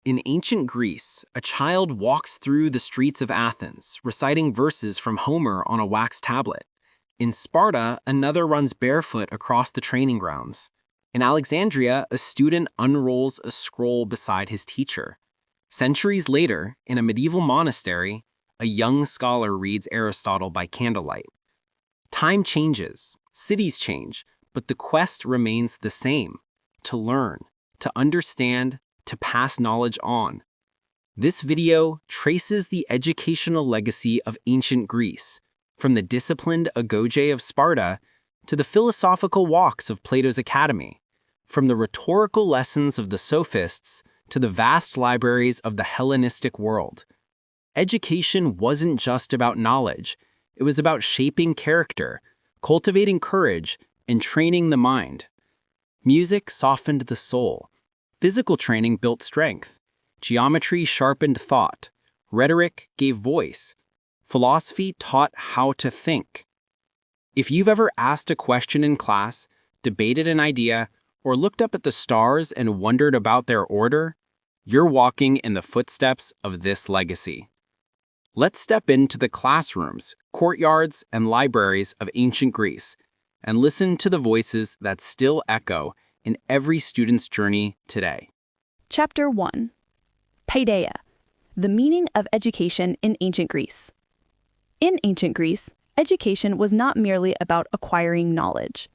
In ancient Greece, a child walks through the streets of Athens, reciting verses from Homer on a wax tablet. In Sparta, another runs barefoot across the training grounds. In Alexandria, a student unrolls a scroll beside his teacher. Centuries later, in a medieval monastery, a young scholar reads Aristotle by candlelight. Time changes, cities change, but the quest remains the same: to learn, to understand, to pass knowledge on. This video traces the educational legacy of ancient Greece, from the disciplined agoge of Sparta to the philosophical walks of Plato's academy, from the rhetorical lessons of the sophists to the vast libraries of the Hellenistic world. Education wasn't just about knowledge, it was about shaping character, cultivating courage, and training the mind. Music softened the soul. Physical training built strength. Geometry sharpened thought. Rhetoric gave voice. Philosophy taught how to think. If you've ever asked a question in class, debated an idea, or looked up at the stars and wondered about their order, you're walking in the footsteps of this legacy. Let's step into the classrooms, courtyards, and libraries of ancient Greece and listen to the voices that still echo in every student's journey today. Chapter 1. Paideia, the meaning of education in ancient Greece. In ancient Greece, education was not merely about acquiring knowledge.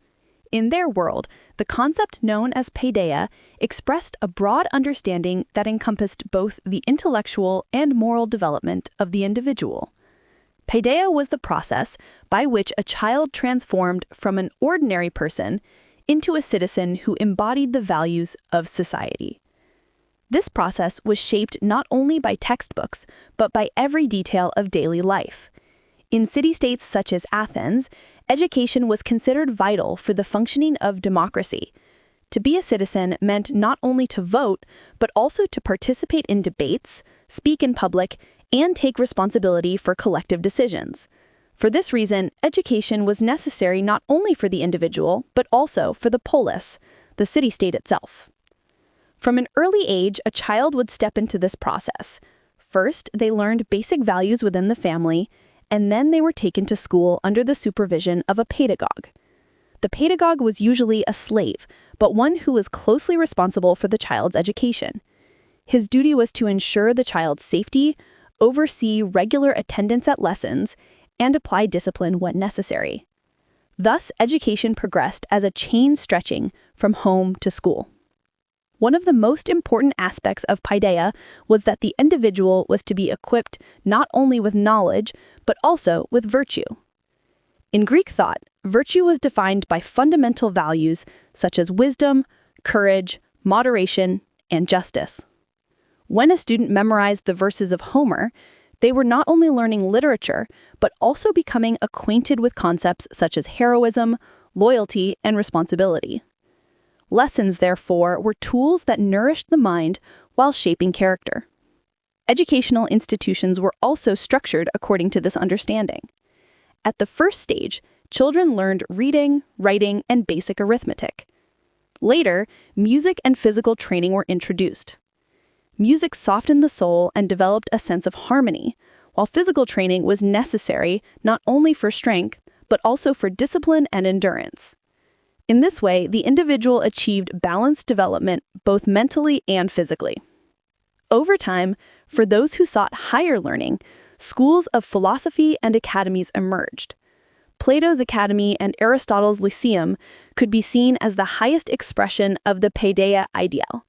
In their world, the concept known as paideia expressed a broad understanding that encompassed both the intellectual and moral development of the individual. Paideia was the process by which a child transformed from an ordinary person into a citizen who embodied the values of society. This process was shaped not only by textbooks, but by every detail of daily life. In city-states such as Athens, education was considered vital for the functioning of democracy. To be a citizen meant not only to vote, but also to participate in debates, speak in public, and take responsibility for collective decisions. For this reason, education was necessary not only for the individual, but also for the polis, the city-state itself. From an early age, a child would step into this process. First, they learned basic values within the family, and then they were taken to school under the supervision of a pedagogue. The pedagogue was usually a slave, but one who was closely responsible for the child's education. His duty was to ensure the child's safety, oversee regular attendance at lessons, and apply discipline when necessary. Thus, education progressed as a chain stretching from home to school. One of the most important aspects of paideia was that the individual was to be equipped not only with knowledge, but also with virtue. In Greek thought, virtue was defined by fundamental values such as wisdom, courage, moderation, and justice. When a student memorized the verses of Homer, they were not only learning literature, but also becoming acquainted with concepts such as heroism, loyalty, and responsibility. Lessons, therefore, were tools that nourished the mind while shaping character. Educational institutions were also structured according to this understanding. At the first stage, children learned reading, writing, and basic arithmetic. Later, music and physical training were introduced. Music softened the soul and developed a sense of harmony, while physical training was necessary not only for strength, but also for discipline and endurance. In this way, the individual achieved balanced development both mentally and physically. Over time, for those who sought higher learning, schools of philosophy and academies emerged. Plato's Academy and Aristotle's Lyceum could be seen as the highest expression of the paideia ideal.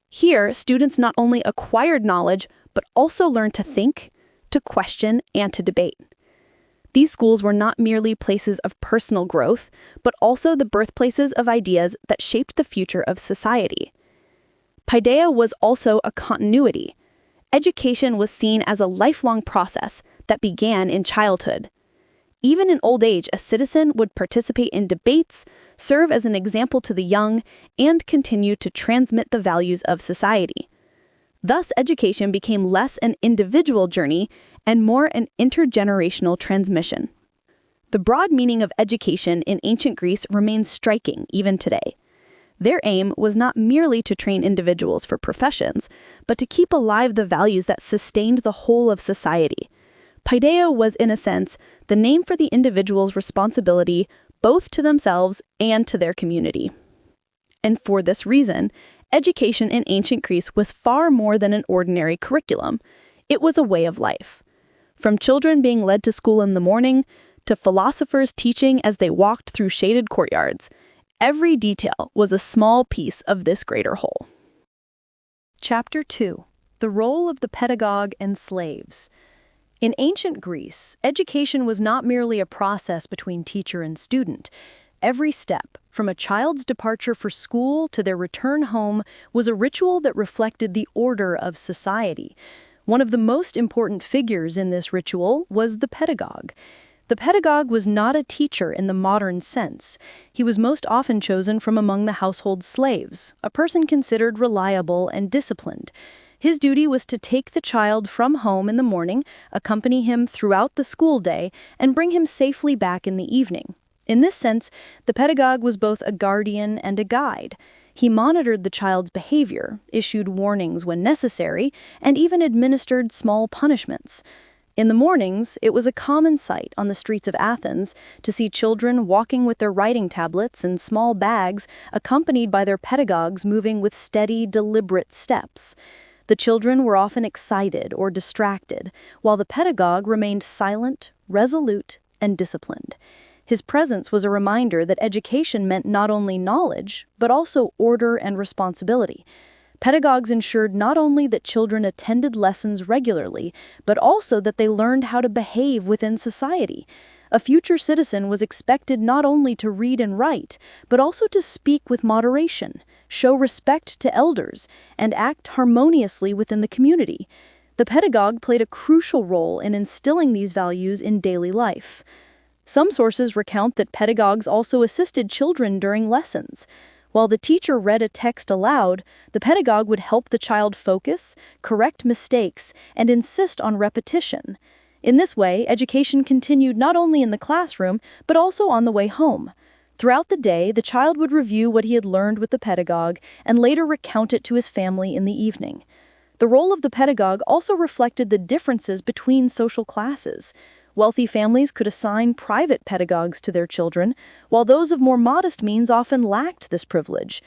Here, students not only acquired knowledge, but also learned to think, to question, and to debate. These schools were not merely places of personal growth, but also the birthplaces of ideas that shaped the future of society. Paideia was also a continuity. Education was seen as a lifelong process that began in childhood. Even in old age, a citizen would participate in debates, serve as an example to the young, and continue to transmit the values of society. Thus, education became less an individual journey and more an intergenerational transmission. The broad meaning of education in ancient Greece remains striking even today. Their aim was not merely to train individuals for professions, but to keep alive the values that sustained the whole of society. Paideia was, in a sense, the name for the individual's responsibility both to themselves and to their community. And for this reason, education in ancient Greece was far more than an ordinary curriculum. It was a way of life. From children being led to school in the morning, to philosophers teaching as they walked through shaded courtyards, every detail was a small piece of this greater whole. Chapter 2. The Role of the Pedagogue and Slaves. In ancient Greece, education was not merely a process between teacher and student. Every step, from a child's departure for school to their return home, was a ritual that reflected the order of society. One of the most important figures in this ritual was the pedagogue. The pedagogue was not a teacher in the modern sense. He was most often chosen from among the household slaves, a person considered reliable and disciplined. His duty was to take the child from home in the morning, accompany him throughout the school day, and bring him safely back in the evening. In this sense, the pedagogue was both a guardian and a guide. He monitored the child's behavior, issued warnings when necessary, and even administered small punishments. In the mornings, it was a common sight on the streets of Athens to see children walking with their writing tablets and small bags, accompanied by their pedagogues moving with steady, deliberate steps. The children were often excited or distracted, while the pedagogue remained silent, resolute, and disciplined. His presence was a reminder that education meant not only knowledge, but also order and responsibility. Pedagogues ensured not only that children attended lessons regularly, but also that they learned how to behave within society. A future citizen was expected not only to read and write, but also to speak with moderation, show respect to elders, and act harmoniously within the community. The pedagogue played a crucial role in instilling these values in daily life. Some sources recount that pedagogues also assisted children during lessons. While the teacher read a text aloud, the pedagogue would help the child focus, correct mistakes, and insist on repetition. In this way, education continued not only in the classroom, but also on the way home. Throughout the day, the child would review what he had learned with the pedagogue and later recount it to his family in the evening. The role of the pedagogue also reflected the differences between social classes. Wealthy families could assign private pedagogues to their children, while those of more modest means often lacked this privilege.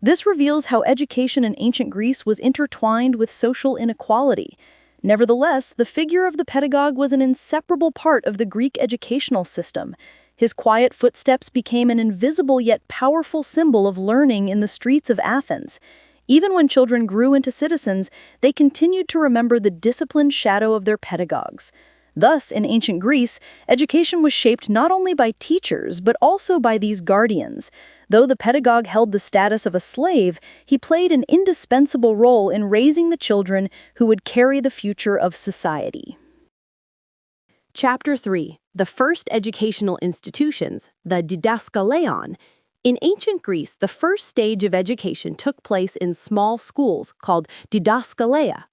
This reveals how education in ancient Greece was intertwined with social inequality. Nevertheless, the figure of the pedagogue was an inseparable part of the Greek educational system. His quiet footsteps became an invisible yet powerful symbol of learning in the streets of Athens. Even when children grew into citizens, they continued to remember the disciplined shadow of their pedagogues. Thus, in ancient Greece, education was shaped not only by teachers, but also by these guardians. Though the pedagogue held the status of a slave, he played an indispensable role in raising the children who would carry the future of society. Chapter 3. The First Educational Institutions, the Didaskaleon. In ancient Greece, the first stage of education took place in small schools called didaskaleia.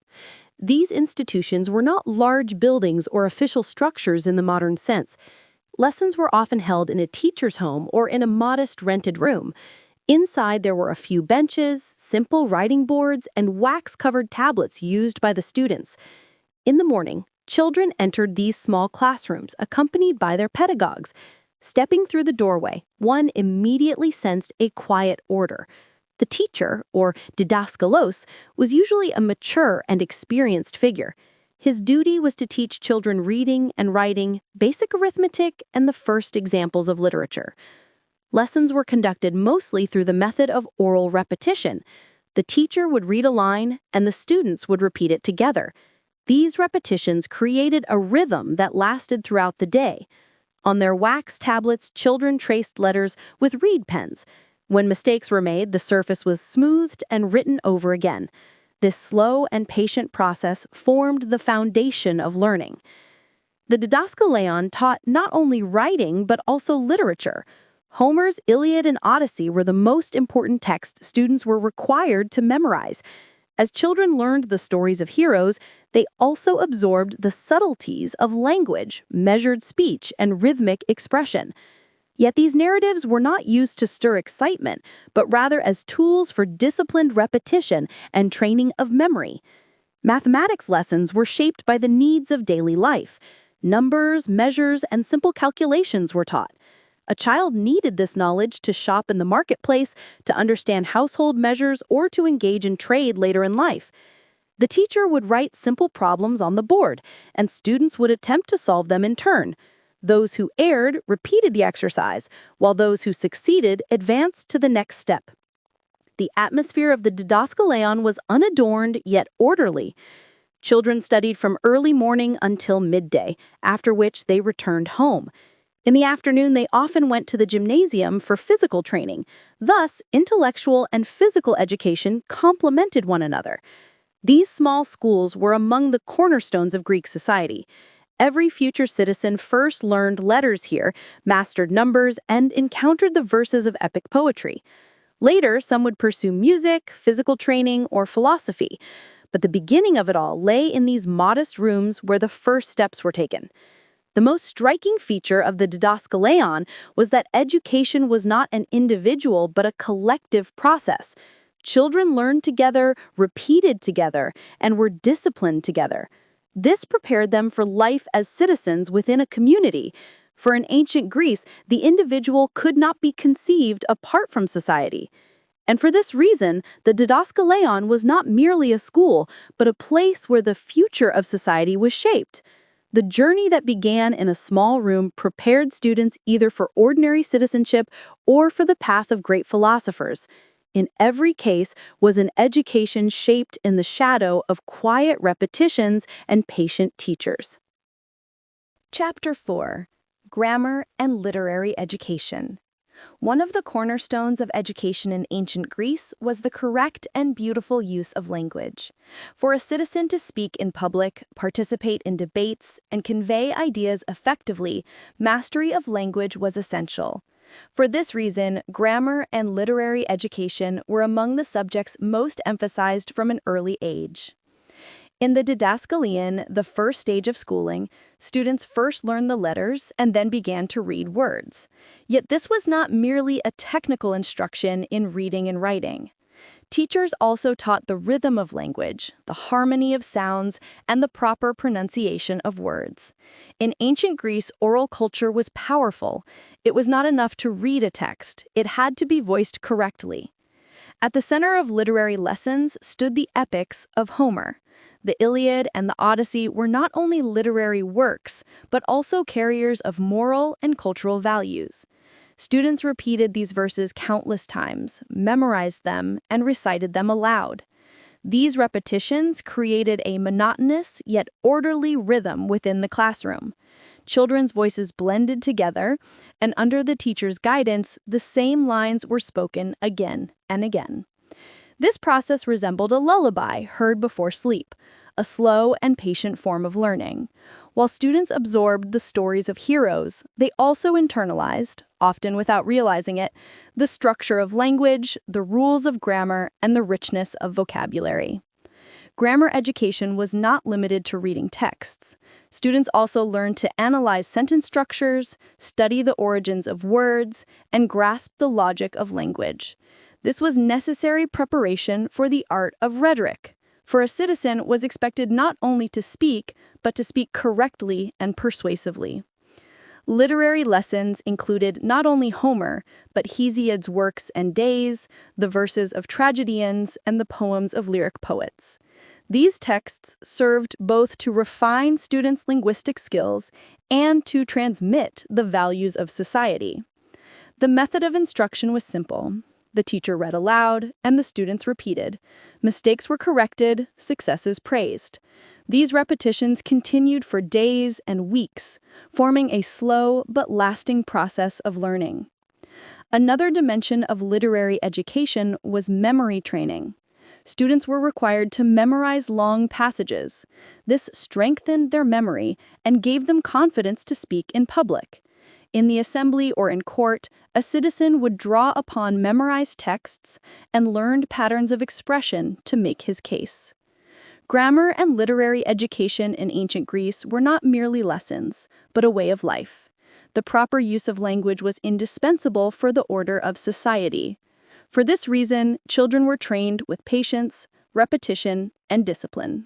These institutions were not large buildings or official structures in the modern sense. Lessons were often held in a teacher's home or in a modest rented room. Inside there were a few benches, simple writing boards, and wax-covered tablets used by the students. In the morning, children entered these small classrooms accompanied by their pedagogues. Stepping through the doorway, one immediately sensed a quiet order. The teacher, or didaskalos, was usually a mature and experienced figure. His duty was to teach children reading and writing, basic arithmetic, and the first examples of literature. Lessons were conducted mostly through the method of oral repetition. The teacher would read a line, and the students would repeat it together. These repetitions created a rhythm that lasted throughout the day. On their wax tablets, children traced letters with reed pens. When mistakes were made, the surface was smoothed and written over again. This slow and patient process formed the foundation of learning. The Didaskaleon taught not only writing, but also literature. Homer's Iliad and Odyssey were the most important texts students were required to memorize. As children learned the stories of heroes, they also absorbed the subtleties of language, measured speech, and rhythmic expression. Yet these narratives were not used to stir excitement, but rather as tools for disciplined repetition and training of memory. Mathematics lessons were shaped by the needs of daily life. Numbers, measures, and simple calculations were taught. A child needed this knowledge to shop in the marketplace, to understand household measures, or to engage in trade later in life. The teacher would write simple problems on the board, and students would attempt to solve them in turn. Those who erred repeated the exercise, while those who succeeded advanced to the next step. The atmosphere of the didascaleon was unadorned yet orderly. Children studied from early morning until midday, after which they returned home. In the afternoon, they often went to the gymnasium for physical training. Thus, intellectual and physical education complemented one another. These small schools were among the cornerstones of Greek society. Every future citizen first learned letters here, mastered numbers, and encountered the verses of epic poetry. Later, some would pursue music, physical training, or philosophy. But the beginning of it all lay in these modest rooms where the first steps were taken. The most striking feature of the didascaleon was that education was not an individual but a collective process. Children learned together, repeated together, and were disciplined together. This prepared them for life as citizens within a community. For in ancient Greece, the individual could not be conceived apart from society. And for this reason, the didascaleon was not merely a school, but a place where the future of society was shaped. The journey that began in a small room prepared students either for ordinary citizenship or for the path of great philosophers. In every case was an education shaped in the shadow of quiet repetitions and patient teachers. Chapter 4. Grammar and Literary Education. One of the cornerstones of education in ancient Greece was the correct and beautiful use of language. For a citizen to speak in public, participate in debates, and convey ideas effectively, mastery of language was essential. For this reason, grammar and literary education were among the subjects most emphasized from an early age. In the didascaleon, the first stage of schooling, students first learned the letters and then began to read words. Yet this was not merely a technical instruction in reading and writing. Teachers also taught the rhythm of language, the harmony of sounds, and the proper pronunciation of words. In ancient Greece, oral culture was powerful. It was not enough to read a text, it had to be voiced correctly. At the center of literary lessons stood the epics of Homer. The Iliad and the Odyssey were not only literary works, but also carriers of moral and cultural values. Students repeated these verses countless times, memorized them, and recited them aloud. These repetitions created a monotonous yet orderly rhythm within the classroom. Children's voices blended together, and under the teacher's guidance, the same lines were spoken again and again. This process resembled a lullaby heard before sleep, a slow and patient form of learning. While students absorbed the stories of heroes, they also internalized, often without realizing it, the structure of language, the rules of grammar, and the richness of vocabulary. Grammar education was not limited to reading texts. Students also learned to analyze sentence structures, study the origins of words, and grasp the logic of language. This was necessary preparation for the art of rhetoric, for a citizen was expected not only to speak, but to speak correctly and persuasively. Literary lessons included not only Homer, but Hesiod's works and days, the verses of tragedians, and the poems of lyric poets. These texts served both to refine students' linguistic skills and to transmit the values of society. The method of instruction was simple. The teacher read aloud, and the students repeated. Mistakes were corrected, successes praised. These repetitions continued for days and weeks, forming a slow but lasting process of learning. Another dimension of literary education was memory training. Students were required to memorize long passages. This strengthened their memory and gave them confidence to speak in public. In the assembly or in court, a citizen would draw upon memorized texts and learned patterns of expression to make his case. Grammar and literary education in ancient Greece were not merely lessons, but a way of life. the proper use of language was indispensable for the order of society. For this reason, children were trained with patience, repetition, and discipline.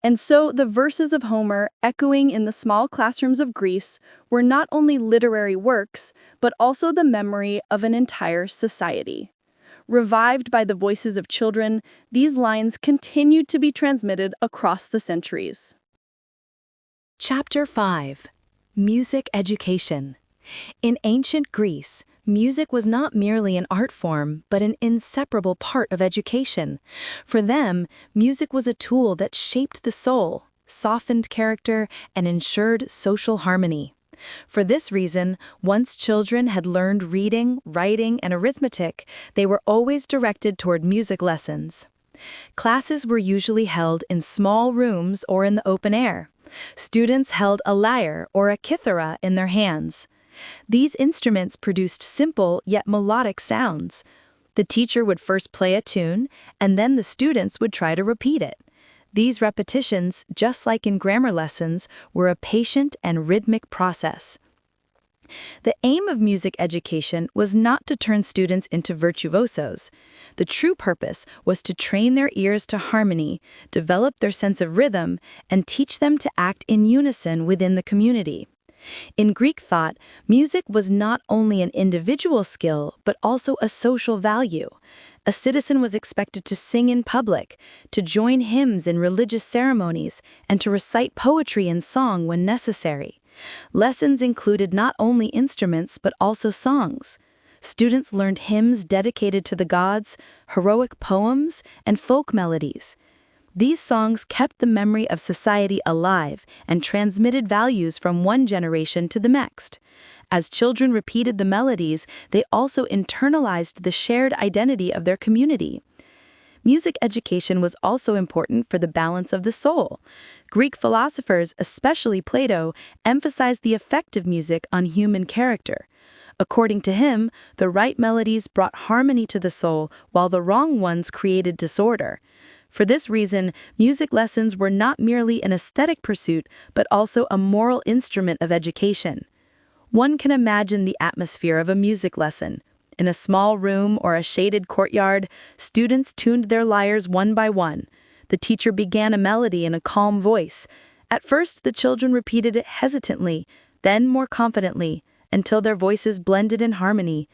And so the verses of Homer, echoing in the small classrooms of Greece, were not only literary works, but also the memory of an entire society. Revived by the voices of children, these lines continued to be transmitted across the centuries. Chapter 5. Music Education. In ancient Greece, music was not merely an art form, but an inseparable part of education. For them, music was a tool that shaped the soul, softened character, and ensured social harmony. For this reason, once children had learned reading, writing, and arithmetic, they were always directed toward music lessons. Classes were usually held in small rooms or in the open air. Students held a lyre or a kithara in their hands. These instruments produced simple yet melodic sounds. The teacher would first play a tune, and then the students would try to repeat it. These repetitions, just like in grammar lessons, were a patient and rhythmic process. The aim of music education was not to turn students into virtuosos. The true purpose was to train their ears to harmony, develop their sense of rhythm, and teach them to act in unison within the community. In Greek thought, music was not only an individual skill, but also a social value. A citizen was expected to sing in public, to join hymns in religious ceremonies, and to recite poetry and song when necessary. Lessons included not only instruments, but also songs. Students learned hymns dedicated to the gods, heroic poems, and folk melodies. These songs kept the memory of society alive and transmitted values from one generation to the next. As children repeated the melodies, they also internalized the shared identity of their community. Music education was also important for the balance of the soul. Greek philosophers, especially Plato, emphasized the effect of music on human character. According to him, the right melodies brought harmony to the soul, while the wrong ones created disorder. For this reason, music lessons were not merely an aesthetic pursuit, but also a moral instrument of education. One can imagine the atmosphere of a music lesson. In a small room or a shaded courtyard, students tuned their lyres one by one. The teacher began a melody in a calm voice. At first, the children repeated it hesitantly, then more confidently, until their voices blended in harmony.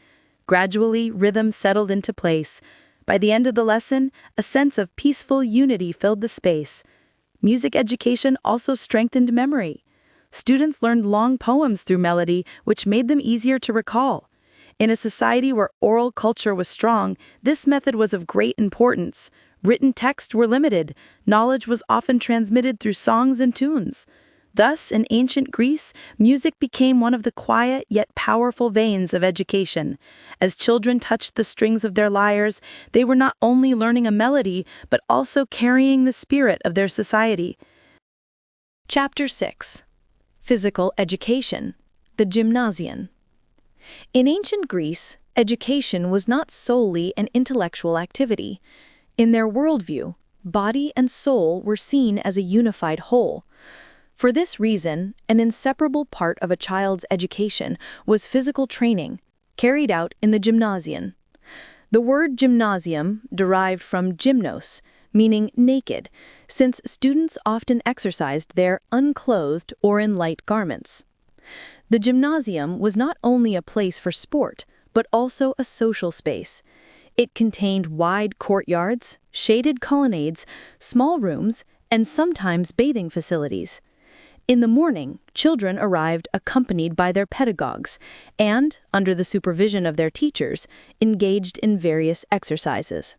Gradually, rhythm settled into place. By the end of the lesson, a sense of peaceful unity filled the space. Music education also strengthened memory. Students learned long poems through melody, which made them easier to recall. In a society where oral culture was strong, this method was of great importance. Written texts were limited. Knowledge was often transmitted through songs and tunes. Thus, in ancient Greece, music became one of the quiet yet powerful veins of education. As children touched the strings of their lyres, they were not only learning a melody, but also carrying the spirit of their society. Chapter 6. Physical Education. The Gymnasium. In ancient Greece, education was not solely an intellectual activity. In their worldview, body and soul were seen as a unified whole. For this reason, an inseparable part of a child's education was physical training, carried out in the gymnasium. The word gymnasium derived from gymnos, meaning naked, since students often exercised there unclothed or in light garments. The gymnasium was not only a place for sport, but also a social space. It contained wide courtyards, shaded colonnades, small rooms, and sometimes bathing facilities. In the morning, children arrived accompanied by their pedagogues and, under the supervision of their teachers, engaged in various exercises.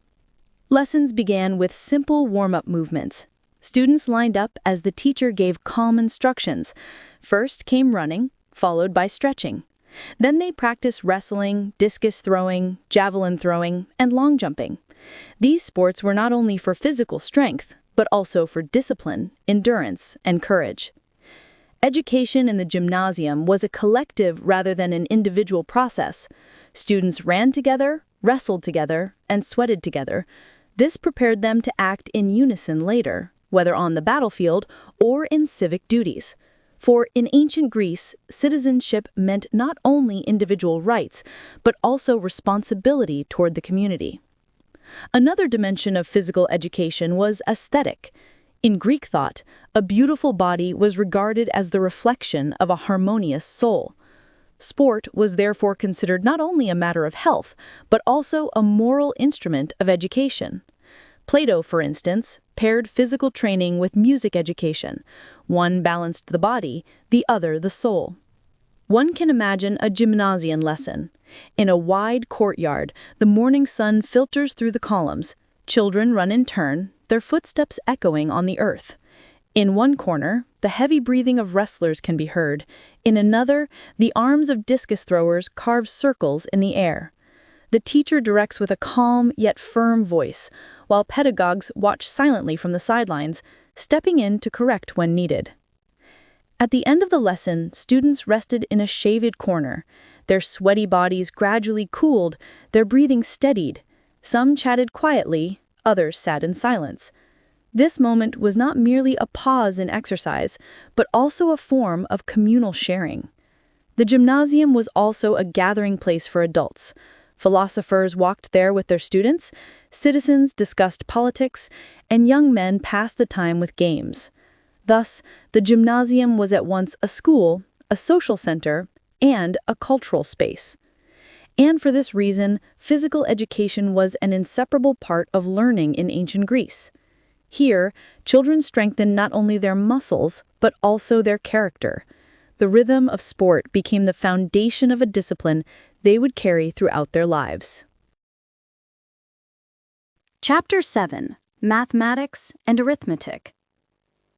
Lessons began with simple warm-up movements. Students lined up as the teacher gave calm instructions. First came running, followed by stretching. Then they practiced wrestling, discus throwing, javelin throwing, and long jumping. These sports were not only for physical strength, but also for discipline, endurance, and courage. Education in the gymnasium was a collective rather than an individual process. Students ran together, wrestled together, and sweated together. This prepared them to act in unison later, whether on the battlefield or in civic duties. For in ancient Greece, citizenship meant not only individual rights, but also responsibility toward the community. Another dimension of physical education was aesthetic. In Greek thought, a beautiful body was regarded as the reflection of a harmonious soul. Sport was therefore considered not only a matter of health, but also a moral instrument of education. Plato, for instance, paired physical training with music education. One balanced the body, the other the soul. One can imagine a gymnasium lesson. In a wide courtyard, the morning sun filters through the columns. Children run in turn, their footsteps echoing on the earth. In one corner, the heavy breathing of wrestlers can be heard. In another, the arms of discus throwers carve circles in the air. The teacher directs with a calm yet firm voice, while pedagogues watch silently from the sidelines, stepping in to correct when needed. At the end of the lesson, students rested in a shaded corner. Their sweaty bodies gradually cooled, their breathing steadied. Some chatted quietly, others sat in silence. This moment was not merely a pause in exercise, but also a form of communal sharing. The gymnasium was also a gathering place for adults. Philosophers walked there with their students, citizens discussed politics, and young men passed the time with games. Thus, the gymnasium was at once a school, a social center, and a cultural space. And for this reason, physical education was an inseparable part of learning in ancient Greece. Here, children strengthened not only their muscles, but also their character. The rhythm of sport became the foundation of a discipline they would carry throughout their lives. Chapter 7. Mathematics and Arithmetic.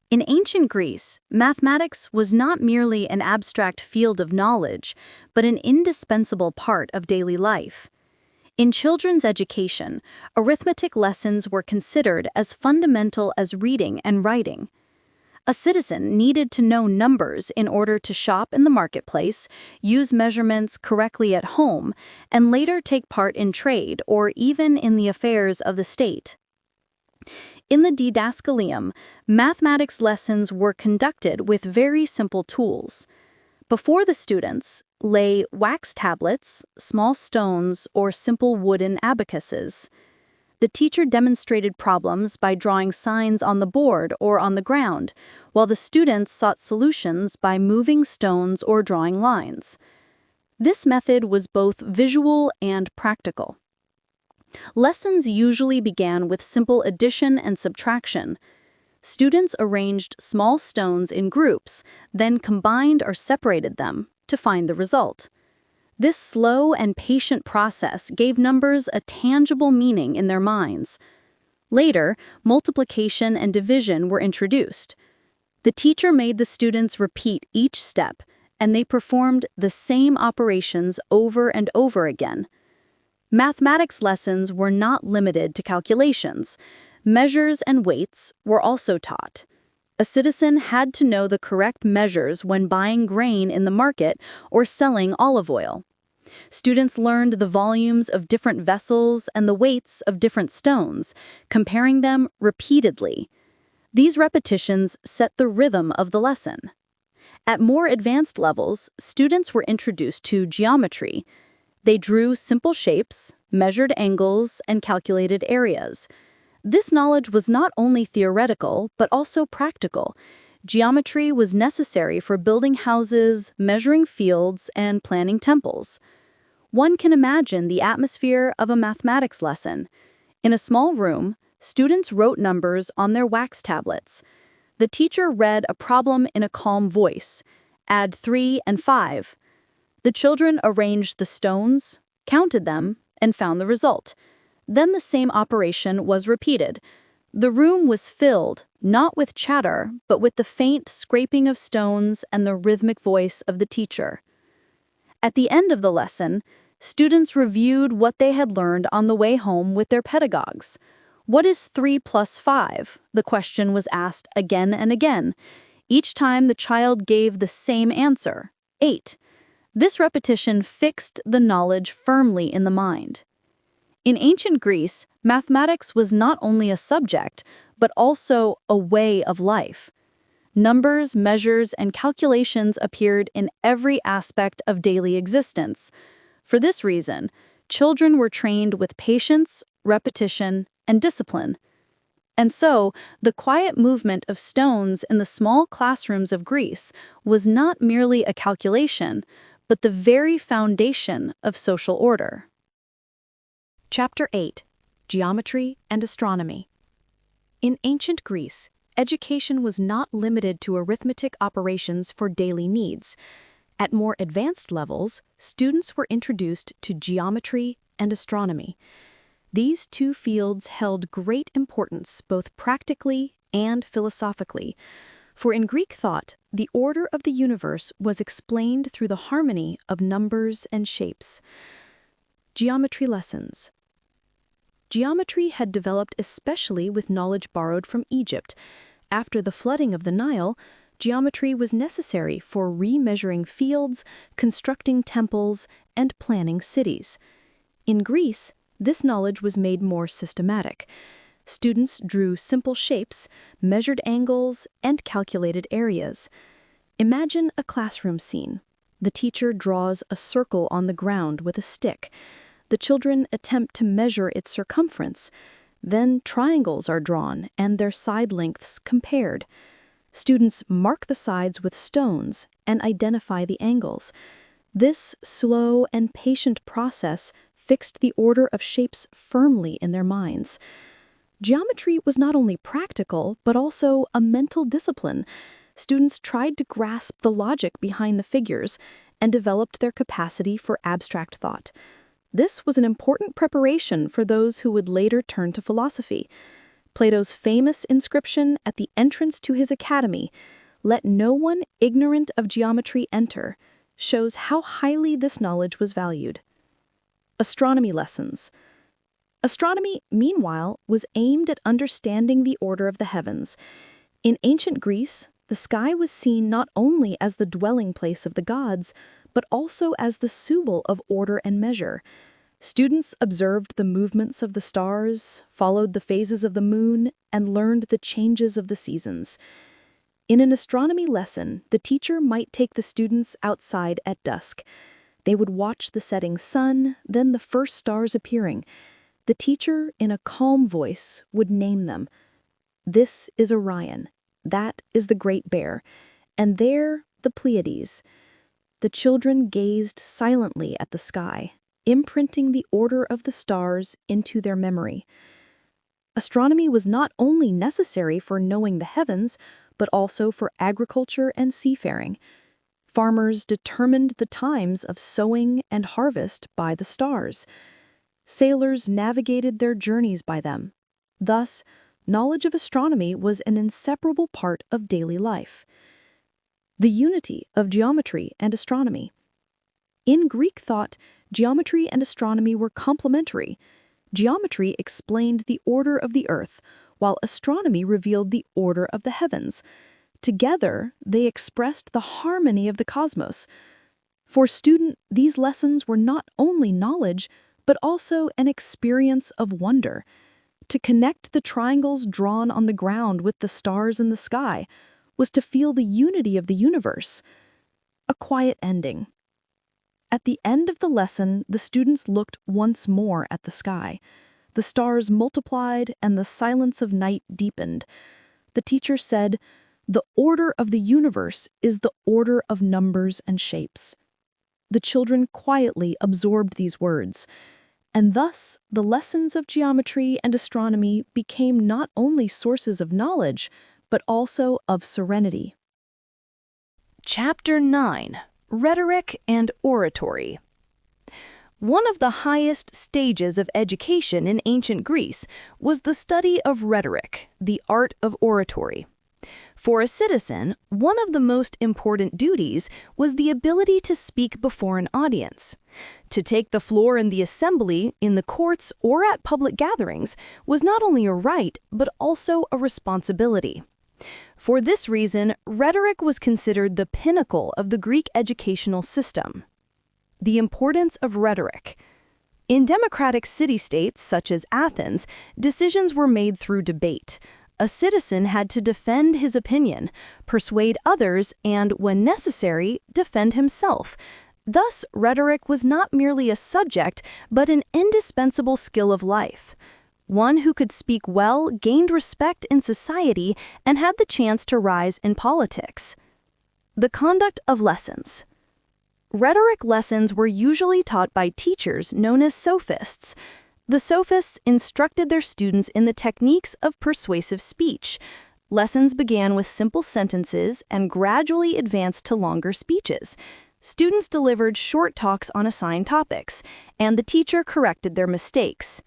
In ancient Greece, mathematics was not merely an abstract field of knowledge, but an indispensable part of daily life. In children's education, arithmetic lessons were considered as fundamental as reading and writing. A citizen needed to know numbers in order to shop in the marketplace, use measurements correctly at home, and later take part in trade or even in the affairs of the state. In the didascalium, mathematics lessons were conducted with very simple tools. Before the students lay wax tablets, small stones, or simple wooden abacuses. The teacher demonstrated problems by drawing signs on the board or on the ground, while the students sought solutions by moving stones or drawing lines. This method was both visual and practical. Lessons usually began with simple addition and subtraction. Students arranged small stones in groups, then combined or separated them to find the result. This slow and patient process gave numbers a tangible meaning in their minds. Later, multiplication and division were introduced. The teacher made the students repeat each step, and they performed the same operations over and over again. Mathematics lessons were not limited to calculations. Measures and weights were also taught. A citizen had to know the correct measures when buying grain in the market or selling olive oil. Students learned the volumes of different vessels and the weights of different stones, comparing them repeatedly. These repetitions set the rhythm of the lesson. At more advanced levels, students were introduced to geometry. They drew simple shapes, measured angles, and calculated areas. This knowledge was not only theoretical, but also practical. Geometry was necessary for building houses, measuring fields, and planning temples. One can imagine the atmosphere of a mathematics lesson. In a small room, students wrote numbers on their wax tablets. The teacher read a problem in a calm voice. Add 3 and 5. The children arranged the stones, counted them, and found the result. Then the same operation was repeated. The room was filled, not with chatter, but with the faint scraping of stones and the rhythmic voice of the teacher. At the end of the lesson, students reviewed what they had learned on the way home with their pedagogues. What is 3 plus 5? The question was asked again and again. Each time the child gave the same answer, 8. This repetition fixed the knowledge firmly in the mind. In ancient Greece, mathematics was not only a subject, but also a way of life. Numbers, measures, and calculations appeared in every aspect of daily existence. For this reason, children were trained with patience, repetition, and discipline. And so, the quiet movement of stones in the small classrooms of Greece was not merely a calculation, but the very foundation of social order. Chapter 8: Geometry and Astronomy. In ancient Greece, education was not limited to arithmetic operations for daily needs. At more advanced levels, students were introduced to geometry and astronomy. These two fields held great importance both practically and philosophically, for in Greek thought, the order of the universe was explained through the harmony of numbers and shapes. Geometry lessons. Geometry had developed especially with knowledge borrowed from Egypt. After the flooding of the Nile, geometry was necessary for remeasuring fields, constructing temples, and planning cities. In Greece, this knowledge was made more systematic. Students drew simple shapes, measured angles, and calculated areas. Imagine a classroom scene. The teacher draws a circle on the ground with a stick. The children attempt to measure its circumference. Then triangles are drawn and their side lengths compared. Students mark the sides with stones and identify the angles. This slow and patient process fixed the order of shapes firmly in their minds. Geometry was not only practical, but also a mental discipline. Students tried to grasp the logic behind the figures and developed their capacity for abstract thought. This was an important preparation for those who would later turn to philosophy. Plato's famous inscription at the entrance to his academy, "Let no one ignorant of geometry enter," shows how highly this knowledge was valued. Astronomy lessons. Astronomy, meanwhile, was aimed at understanding the order of the heavens. In ancient Greece, the sky was seen not only as the dwelling place of the gods, but also as the symbol of order and measure. Students observed the movements of the stars, followed the phases of the moon, and learned the changes of the seasons. In an astronomy lesson, the teacher might take the students outside at dusk. They would watch the setting sun, then the first stars appearing. The teacher, in a calm voice, would name them. This is Orion, that is the Great Bear, and there the Pleiades. The children gazed silently at the sky, imprinting the order of the stars into their memory. Astronomy was not only necessary for knowing the heavens, but also for agriculture and seafaring. Farmers determined the times of sowing and harvest by the stars. Sailors navigated their journeys by them. Thus, knowledge of astronomy was an inseparable part of daily life. The unity of geometry and astronomy. In Greek thought, geometry and astronomy were complementary. Geometry explained the order of the earth, while astronomy revealed the order of the heavens. Together, they expressed the harmony of the cosmos. For students, these lessons were not only knowledge, but also an experience of wonder. To connect the triangles drawn on the ground with the stars in the sky was to feel the unity of the universe. A quiet ending. At the end of the lesson, the students looked once more at the sky. The stars multiplied and the silence of night deepened. The teacher said, "The order of the universe is the order of numbers and shapes." The children quietly absorbed these words, and thus the lessons of geometry and astronomy became not only sources of knowledge, but also of serenity. Chapter 9: Rhetoric and Oratory. One of the highest stages of education in ancient Greece was the study of rhetoric, the art of oratory. For a citizen, one of the most important duties was the ability to speak before an audience. To take the floor in the assembly, in the courts, or at public gatherings was not only a right, but also a responsibility. For this reason, rhetoric was considered the pinnacle of the Greek educational system. The importance of rhetoric. In democratic city-states such as Athens, decisions were made through debate. A citizen had to defend his opinion, persuade others, and, when necessary, defend himself. Thus, rhetoric was not merely a subject, but an indispensable skill of life. One who could speak well gained respect in society and had the chance to rise in politics. The conduct of lessons. Rhetoric lessons were usually taught by teachers known as sophists. The sophists instructed their students in the techniques of persuasive speech. Lessons began with simple sentences and gradually advanced to longer speeches. Students delivered short talks on assigned topics, and the teacher corrected their mistakes.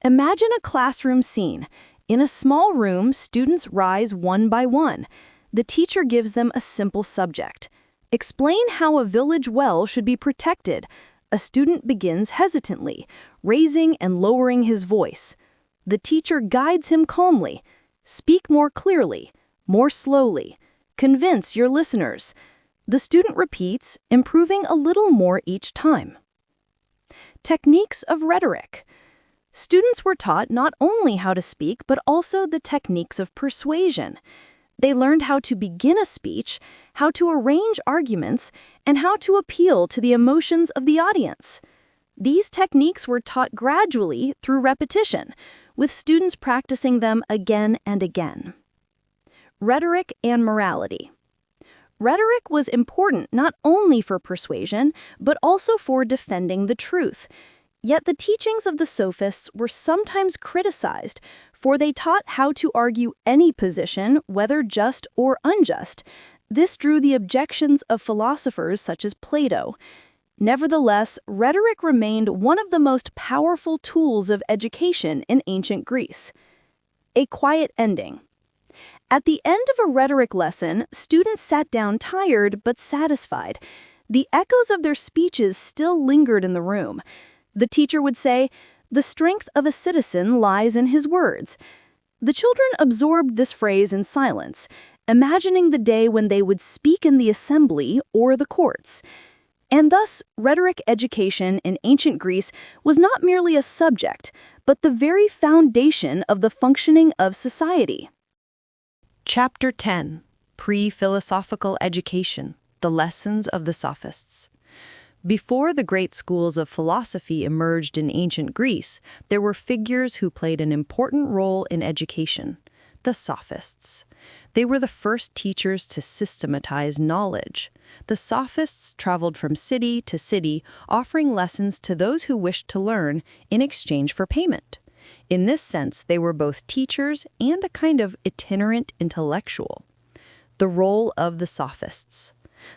Imagine a classroom scene. In a small room, students rise one by one. The teacher gives them a simple subject. Explain how a village well should be protected. A student begins hesitantly, raising and lowering his voice. The teacher guides him calmly. Speak more clearly, more slowly. Convince your listeners. The student repeats, improving a little more each time. Techniques of rhetoric. Students were taught not only how to speak, but also the techniques of persuasion. They learned how to begin a speech, how to arrange arguments, and how to appeal to the emotions of the audience. These techniques were taught gradually through repetition, with students practicing them again and again. Rhetoric and morality. Rhetoric was important not only for persuasion, but also for defending the truth. Yet the teachings of the sophists were sometimes criticized, for they taught how to argue any position, whether just or unjust. This drew the objections of philosophers such as Plato. Nevertheless, rhetoric remained one of the most powerful tools of education in ancient Greece. A quiet ending. At the end of a rhetoric lesson, students sat down tired but satisfied. The echoes of their speeches still lingered in the room. The teacher would say, "The strength of a citizen lies in his words." The children absorbed this phrase in silence, imagining the day when they would speak in the assembly or the courts. And thus, rhetoric education in ancient Greece was not merely a subject, but the very foundation of the functioning of society. Chapter 10. Pre-Philosophical Education, the Lessons of the Sophists. Before the great schools of philosophy emerged in ancient Greece, there were figures who played an important role in education: the Sophists. They were the first teachers to systematize knowledge. The Sophists traveled from city to city, offering lessons to those who wished to learn in exchange for payment. In this sense, they were both teachers and a kind of itinerant intellectual. The role of the Sophists.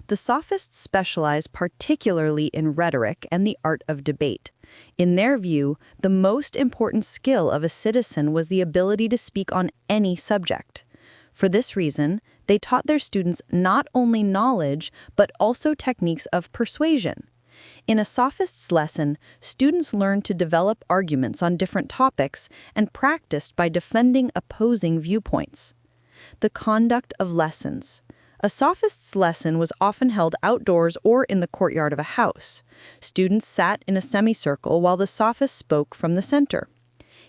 The Sophists specialized particularly in rhetoric and the art of debate. In their view, the most important skill of a citizen was the ability to speak on any subject. For this reason, they taught their students not only knowledge, but also techniques of persuasion. In a sophist's lesson, students learned to develop arguments on different topics and practiced by defending opposing viewpoints. The conduct of lessons. A sophist's lesson was often held outdoors or in the courtyard of a house. Students sat in a semicircle while the sophist spoke from the center.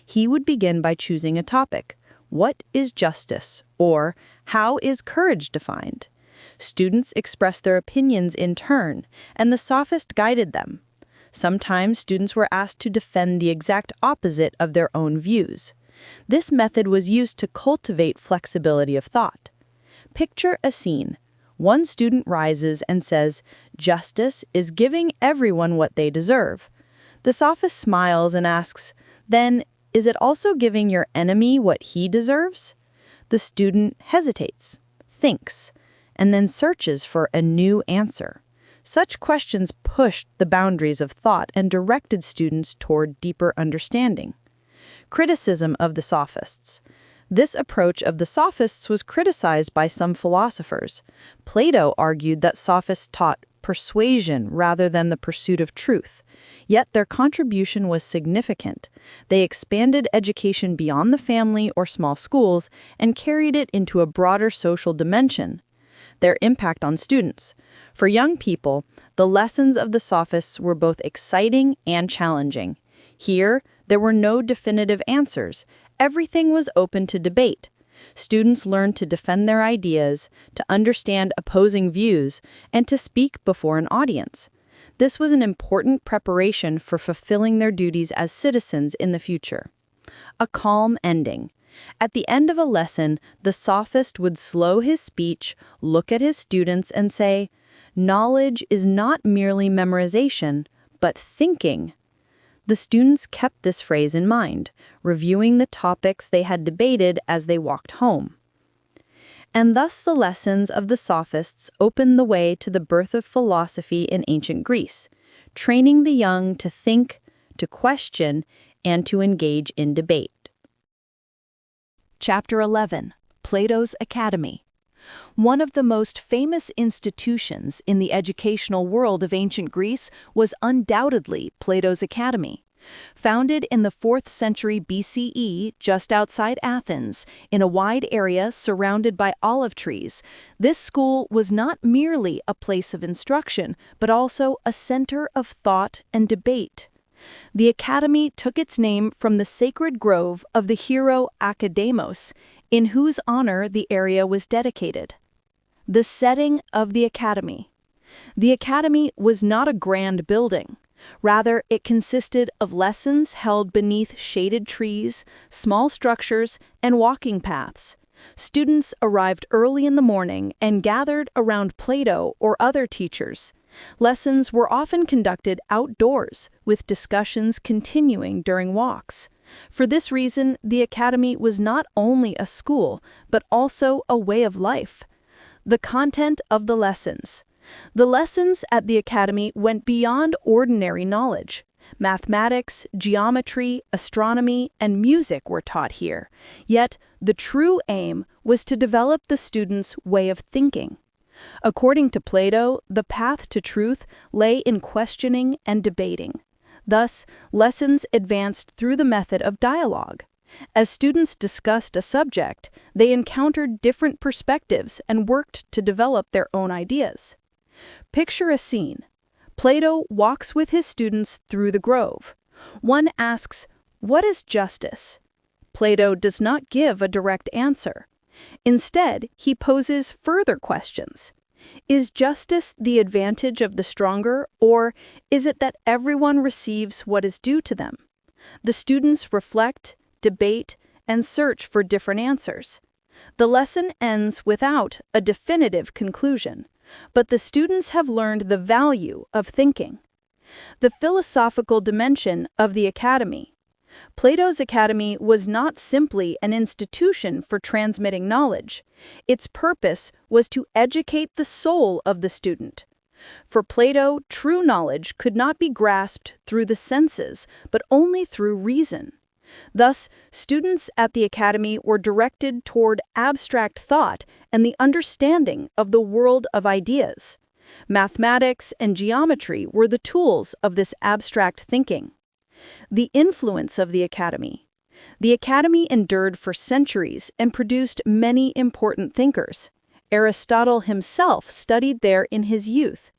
He would begin by choosing a topic. What is justice? Or, how is courage defined? Students expressed their opinions in turn, and the sophist guided them. Sometimes students were asked to defend the exact opposite of their own views. This method was used to cultivate flexibility of thought. Picture a scene. One student rises and says, "Justice is giving everyone what they deserve." The sophist smiles and asks, "Then, is it also giving your enemy what he deserves?" The student hesitates, thinks, and then searches for a new answer. Such questions pushed the boundaries of thought and directed students toward deeper understanding. Criticism of the sophists. This approach of the sophists was criticized by some philosophers. Plato argued that sophists taught persuasion rather than the pursuit of truth. Yet their contribution was significant. They expanded education beyond the family or small schools and carried it into a broader social dimension. Their impact on students. For young people, the lessons of the sophists were both exciting and challenging. Here, there were no definitive answers. everything was open to debate. Students learned to defend their ideas, to understand opposing views, and to speak before an audience. This was an important preparation for fulfilling their duties as citizens in the future. A calm ending. At the end of a lesson, the sophist would slow his speech, look at his students, and say, "Knowledge is not merely memorization, but thinking." The students kept this phrase in mind, reviewing the topics they had debated as they walked home. And thus the lessons of the sophists opened the way to the birth of philosophy in ancient Greece, training the young to think, to question, and to engage in debate. Chapter 11. Plato's Academy. One of the most famous institutions in the educational world of ancient Greece was undoubtedly Plato's Academy. Founded in the 4th century BCE just outside Athens, in a wide area surrounded by olive trees, this school was not merely a place of instruction, but also a center of thought and debate. The academy took its name from the sacred grove of the hero Academos, in whose honor the area was dedicated. The setting of the academy. The academy was not a grand building. Rather, it consisted of lessons held beneath shaded trees, small structures, and walking paths. Students arrived early in the morning and gathered around Plato or other teachers. Lessons were often conducted outdoors, with discussions continuing during walks. For this reason, the academy was not only a school, but also a way of life. The content of the lessons. The lessons at the academy went beyond ordinary knowledge. Mathematics, geometry, astronomy, and music were taught here. Yet, the true aim was to develop the students' way of thinking. According to Plato, the path to truth lay in questioning and debating. Thus, lessons advanced through the method of dialogue. As students discussed a subject, they encountered different perspectives and worked to develop their own ideas. Picture a scene. Plato walks with his students through the grove. One asks, "What is justice?" Plato does not give a direct answer. Instead, he poses further questions. Is justice the advantage of the stronger, or is it that everyone receives what is due to them? The students reflect, debate, and search for different answers. The lesson ends without a definitive conclusion, but the students have learned the value of thinking. The philosophical dimension of the academy. Plato's academy was not simply an institution for transmitting knowledge. Its purpose was to educate the soul of the student. For Plato, true knowledge could not be grasped through the senses, but only through reason. Thus, students at the academy were directed toward abstract thought and the understanding of the world of ideas. Mathematics and geometry were the tools of this abstract thinking. The influence of the academy. The academy endured for centuries and produced many important thinkers. Aristotle himself studied there in his youth.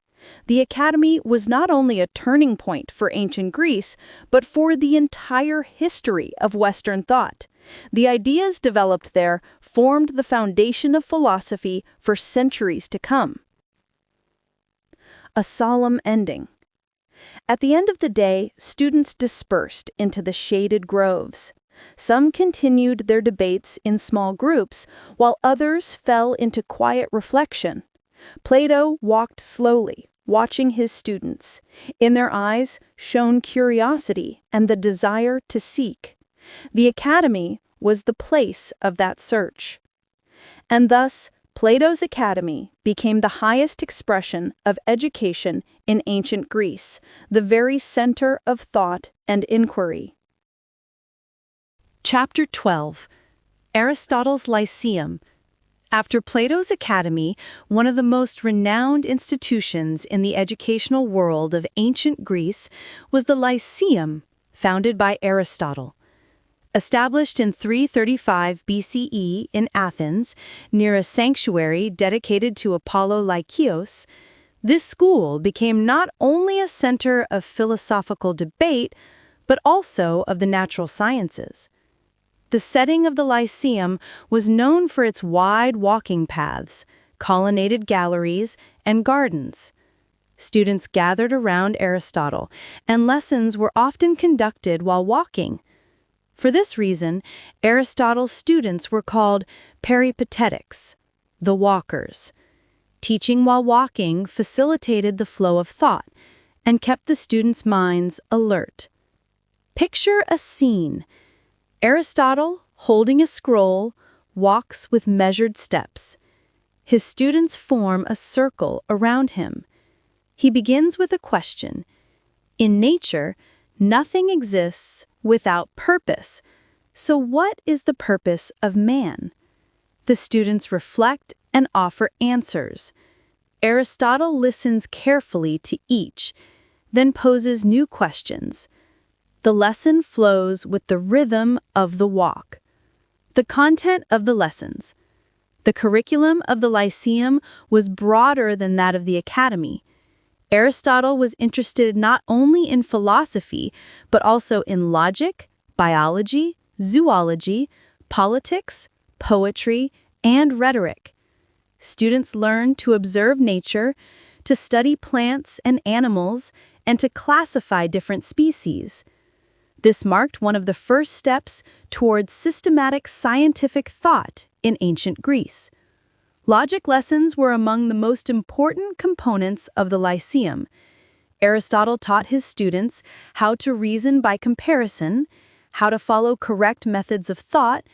The academy was not only a turning point for ancient Greece, but for the entire history of Western thought. The ideas developed there formed the foundation of philosophy for centuries to come. A solemn ending. At the end of the day, students dispersed into the shaded groves. Some continued their debates in small groups, while others fell into quiet reflection. Plato walked slowly, watching his students. In their eyes shone curiosity and the desire to seek. The academy was the place of that search. And thus, Plato's academy became the highest expression of education in ancient Greece, the very center of thought and inquiry. Chapter 12. Aristotle's Lyceum. After Plato's academy, one of the most renowned institutions in the educational world of ancient Greece was the Lyceum, founded by Aristotle. Established in 335 BCE in Athens, near a sanctuary dedicated to Apollo Lyceus, this school became not only a center of philosophical debate, but also of the natural sciences. The setting of the Lyceum was known for its wide walking paths, colonnaded galleries, and gardens. Students gathered around Aristotle, and lessons were often conducted while walking. For this reason, Aristotle's students were called peripatetics, the walkers. Teaching while walking facilitated the flow of thought and kept the students' minds alert. Picture a scene. Aristotle, holding a scroll, walks with measured steps. His students form a circle around him. He begins with a question. In nature, nothing exists without purpose. So what is the purpose of man? The students reflect and offer answers. Aristotle listens carefully to each, then poses new questions. The lesson flows with the rhythm of the walk. The content of the lessons. The curriculum of the Lyceum was broader than that of the academy. Aristotle was interested not only in philosophy, but also in logic, biology, zoology, politics, poetry, and rhetoric. Students learned to observe nature, to study plants and animals, and to classify different species. This marked one of the first steps towards systematic scientific thought in ancient Greece. Logic lessons were among the most important components of the Lyceum. Aristotle taught his students how to reason by comparison, how to follow correct methods of thought,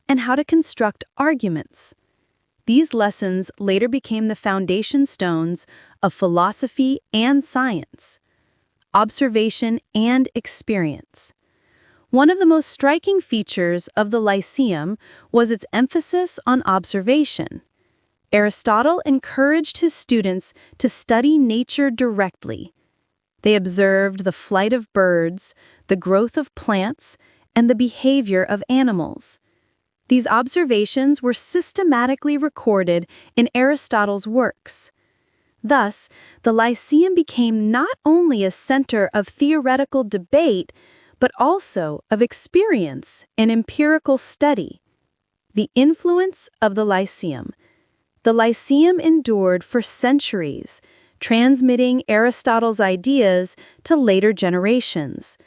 and how to construct arguments. These lessons later became the foundation stones of philosophy and science. Observation and experience. One of the most striking features of the Lyceum was its emphasis on observation. Aristotle encouraged his students to study nature directly. They observed the flight of birds, the growth of plants, and the behavior of animals. These observations were systematically recorded in Aristotle's works. Thus, the Lyceum became not only a center of theoretical debate, but also of experience and empirical study. The influence of the Lyceum. The Lyceum endured for centuries, transmitting Aristotle's ideas to later generations.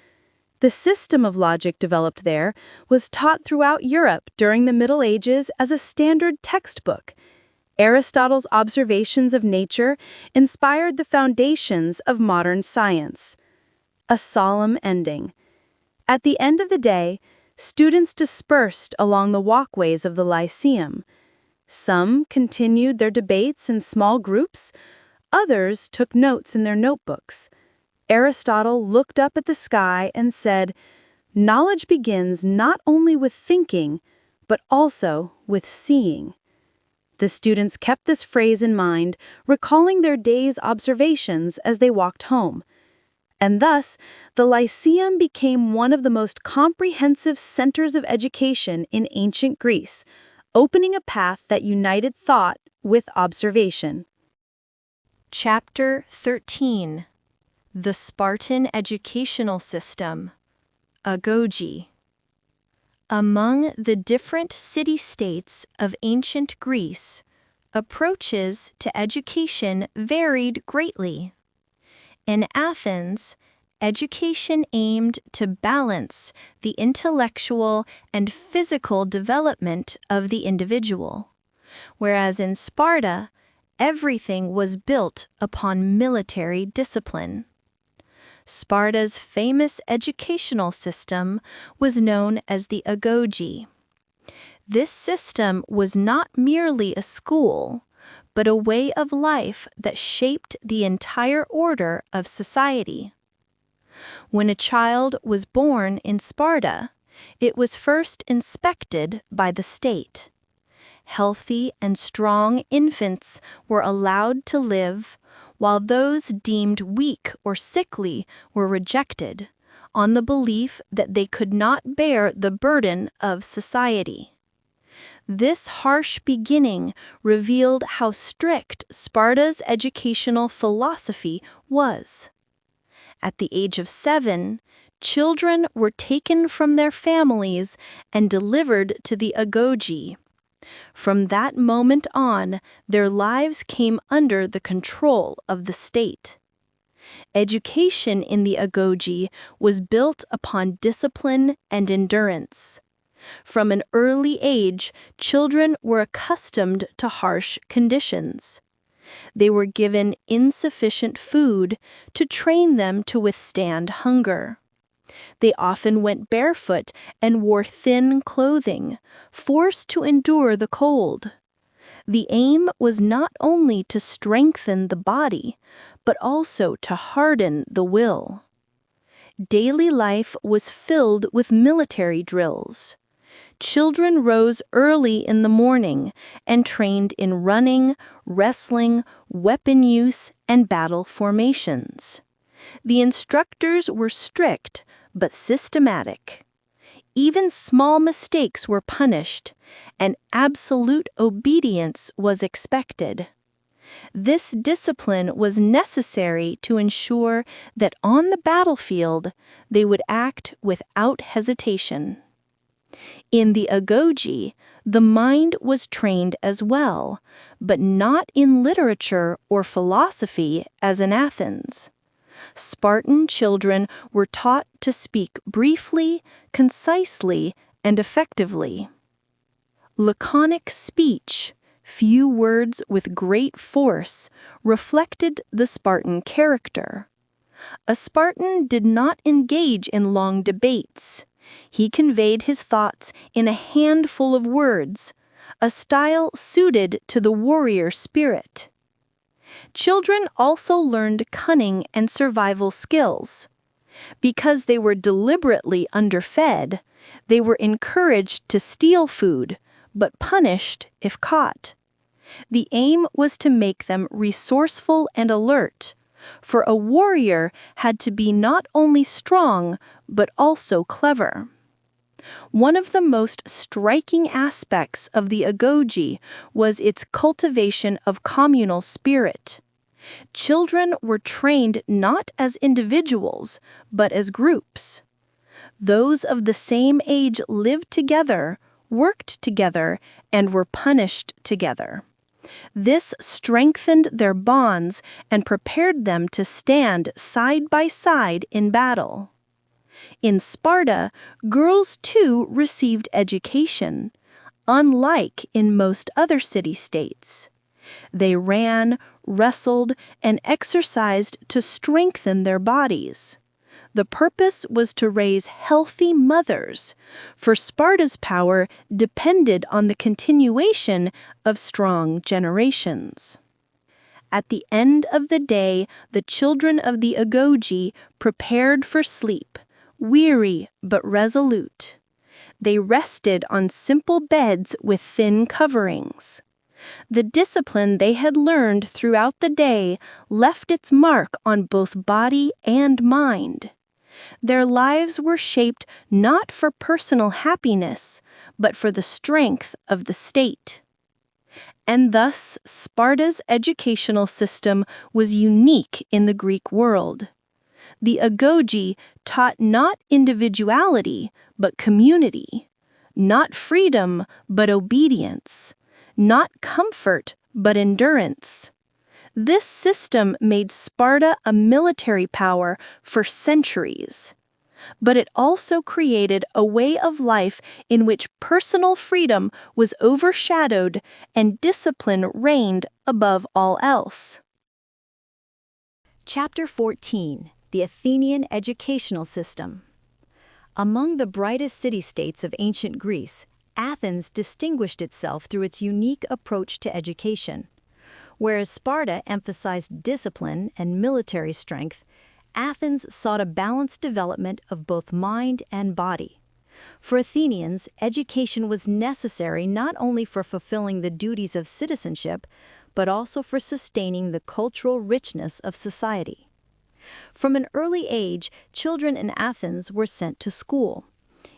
The system of logic developed there was taught throughout Europe during the Middle Ages as a standard textbook. Aristotle's observations of nature inspired the foundations of modern science. A solemn ending. At the end of the day, students dispersed along the walkways of the Lyceum. Some continued their debates in small groups, others took notes in their notebooks. Aristotle looked up at the sky and said, "Knowledge begins not only with thinking, but also with seeing." The students kept this phrase in mind, recalling their day's observations as they walked home. And thus, the Lyceum became one of the most comprehensive centers of education in ancient Greece, opening a path that united thought with observation. Chapter 13. The Spartan Educational System, Agoge. Among the different city-states of ancient Greece, approaches to education varied greatly. In Athens, education aimed to balance the intellectual and physical development of the individual, whereas in Sparta, everything was built upon military discipline. Sparta's famous educational system was known as the agoge. This system was not merely a school, but a way of life that shaped the entire order of society. When a child was born in Sparta, it was first inspected by the state. Healthy and strong infants were allowed to live, while those deemed weak or sickly were rejected, on the belief that they could not bear the burden of society. This harsh beginning revealed how strict Sparta's educational philosophy was. At the age of 7, Children were taken from their families and delivered to the agoge. From that moment on, their lives came under the control of the state. Education in the agoge was built upon discipline and endurance. From an early age, children were accustomed to harsh conditions. They were given insufficient food to train them to withstand hunger. They often went barefoot and wore thin clothing, forced to endure the cold. The aim was not only to strengthen the body, but also to harden the will. Daily life was filled with military drills. Children rose early in the morning and trained in running, wrestling, weapon use, and battle formations. The instructors were strict but systematic. Even small mistakes were punished, and absolute obedience was expected. This discipline was necessary to ensure that on the battlefield they would act without hesitation. In the agoge, the mind was trained as well, but not in literature or philosophy as in Athens. Spartan children were taught to speak briefly, concisely, and effectively. Laconic speech, few words with great force, reflected the Spartan character. A Spartan did not engage in long debates. He conveyed his thoughts in a handful of words, a style suited to the warrior spirit. Children also learned cunning and survival skills. Because they were deliberately underfed, they were encouraged to steal food, but punished if caught. The aim was to make them resourceful and alert, for a warrior had to be not only strong, but also clever. One of the most striking aspects of the agoge was its cultivation of communal spirit. Children were trained not as individuals, but as groups. Those of the same age lived together, worked together, and were punished together. This strengthened their bonds and prepared them to stand side by side in battle. In Sparta, girls too received education, unlike in most other city-states. They ran, wrestled, and exercised to strengthen their bodies. The purpose was to raise healthy mothers, for Sparta's power depended on the continuation of strong generations. At the end of the day, the children of the agoge prepared for sleep, weary but resolute. They rested on simple beds with thin coverings. The discipline they had learned throughout the day left its mark on both body and mind. Their lives were shaped not for personal happiness, but for the strength of the state. And thus, Sparta's educational system was unique in the Greek world. The agoge taught not individuality, but community, not freedom, but obedience, not comfort, but endurance. This system made Sparta a military power for centuries. But it also created a way of life in which personal freedom was overshadowed and discipline reigned above all else. Chapter 14. The Athenian Educational System. Among the brightest city-states of ancient Greece, Athens distinguished itself through its unique approach to education. Whereas Sparta emphasized discipline and military strength, Athens sought a balanced development of both mind and body. For Athenians, education was necessary not only for fulfilling the duties of citizenship, but also for sustaining the cultural richness of society. From an early age, children in Athens were sent to school.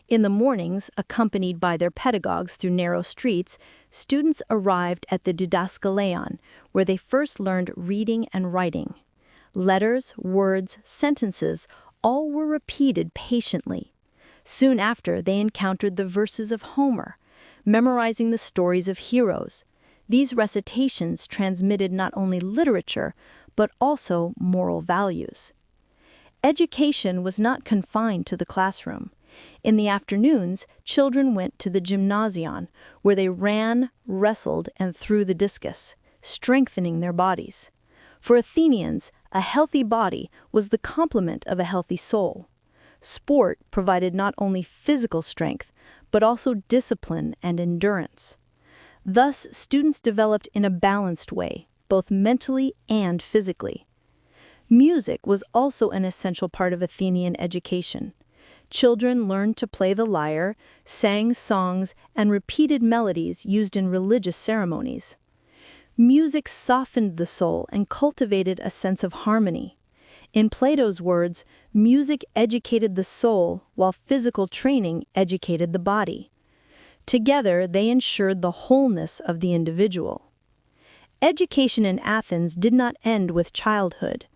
In the mornings, accompanied by their pedagogues through narrow streets, students arrived at the didaskaleon, where they first learned reading and writing. Letters, words, sentences, All were repeated patiently. Soon after, they encountered the verses of Homer, memorizing the stories of heroes. These recitations transmitted not only literature, but also moral values. Education was not confined to the classroom. In the afternoons, children went to the gymnasion, where they ran, wrestled, and threw the discus, strengthening their bodies. For Athenians, a healthy body was the complement of a healthy soul. Sport provided not only physical strength, but also discipline and endurance. Thus, students developed in a balanced way, both mentally and physically. Music was also an essential part of Athenian education. Children learned to play the lyre, sang songs, and repeated melodies used in religious ceremonies. Music softened the soul and cultivated a sense of harmony. In Plato's words, music educated the soul while physical training educated the body. Together, they ensured the wholeness of the individual. Education in Athens did not end with childhood.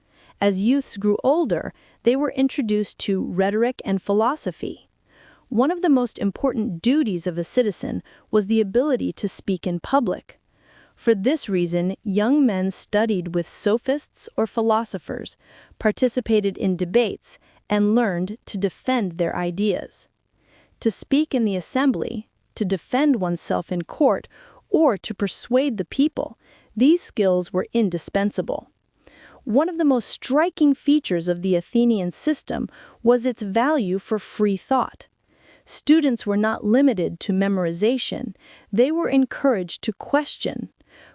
As youths grew older, they were introduced to rhetoric and philosophy. One of the most important duties of a citizen was the ability to speak in public. For this reason, young men studied with sophists or philosophers, participated in debates, and learned to defend their ideas. To speak in the assembly, to defend oneself in court, or to persuade the people, these skills were indispensable. One of the most striking features of the Athenian system was its value for free thought. Students were not limited to memorization, they were encouraged to question.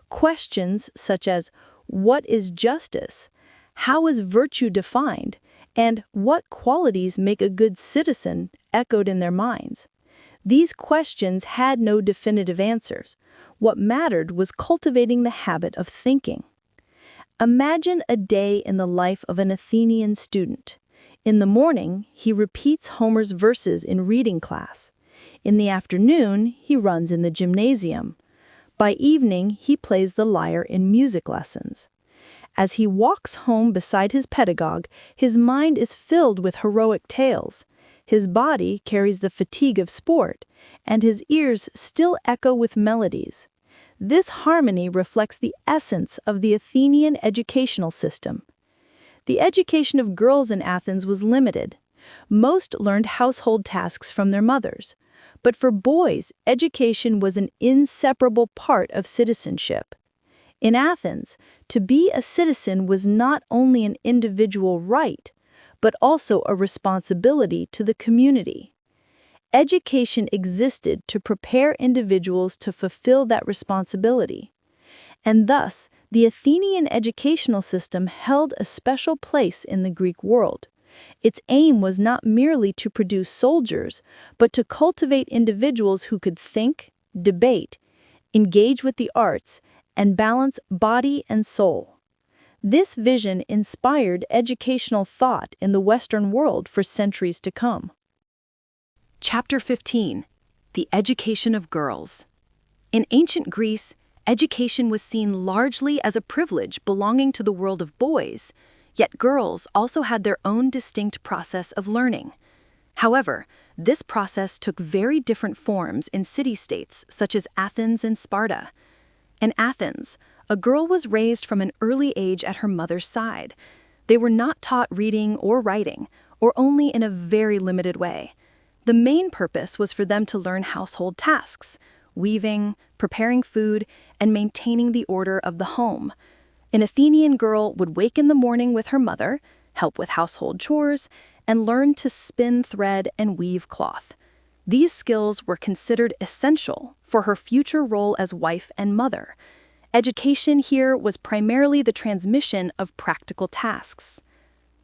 Questions such as, what is justice? How is virtue defined? And what qualities make a good citizen echoed in their minds. These questions had no definitive answers. What mattered was cultivating the habit of thinking. Imagine a day in the life of an Athenian student. In the morning, he repeats Homer's verses in reading class. In the afternoon, he runs in the gymnasium. By evening, he plays the lyre in music lessons. As he walks home beside his pedagogue, his mind is filled with heroic tales. His body carries the fatigue of sport, and his ears still echo with melodies. This harmony reflects the essence of the Athenian educational system. The education of girls in Athens was limited. Most learned household tasks from their mothers. But for boys, education was an inseparable part of citizenship. In Athens, to be a citizen was not only an individual right, but also a responsibility to the community. Education existed to prepare individuals to fulfill that responsibility. And thus, the Athenian educational system held a special place in the Greek world. Its aim was not merely to produce soldiers, but to cultivate individuals who could think, debate, engage with the arts, and balance body and soul. This vision inspired educational thought in the Western world for centuries to come. Chapter 15. The Education of Girls. In ancient Greece, education was seen largely as a privilege belonging to the world of boys, yet girls also had their own distinct process of learning. However, this process took very different forms in city-states such as Athens and Sparta. In Athens, a girl was raised from an early age at her mother's side. They were not taught reading or writing, or only in a very limited way. The main purpose was for them to learn household tasks, weaving, preparing food, and maintaining the order of the home. An Athenian girl would wake in the morning with her mother, help with household chores, and learn to spin thread and weave cloth. These skills were considered essential for her future role as wife and mother. Education here was primarily the transmission of practical tasks.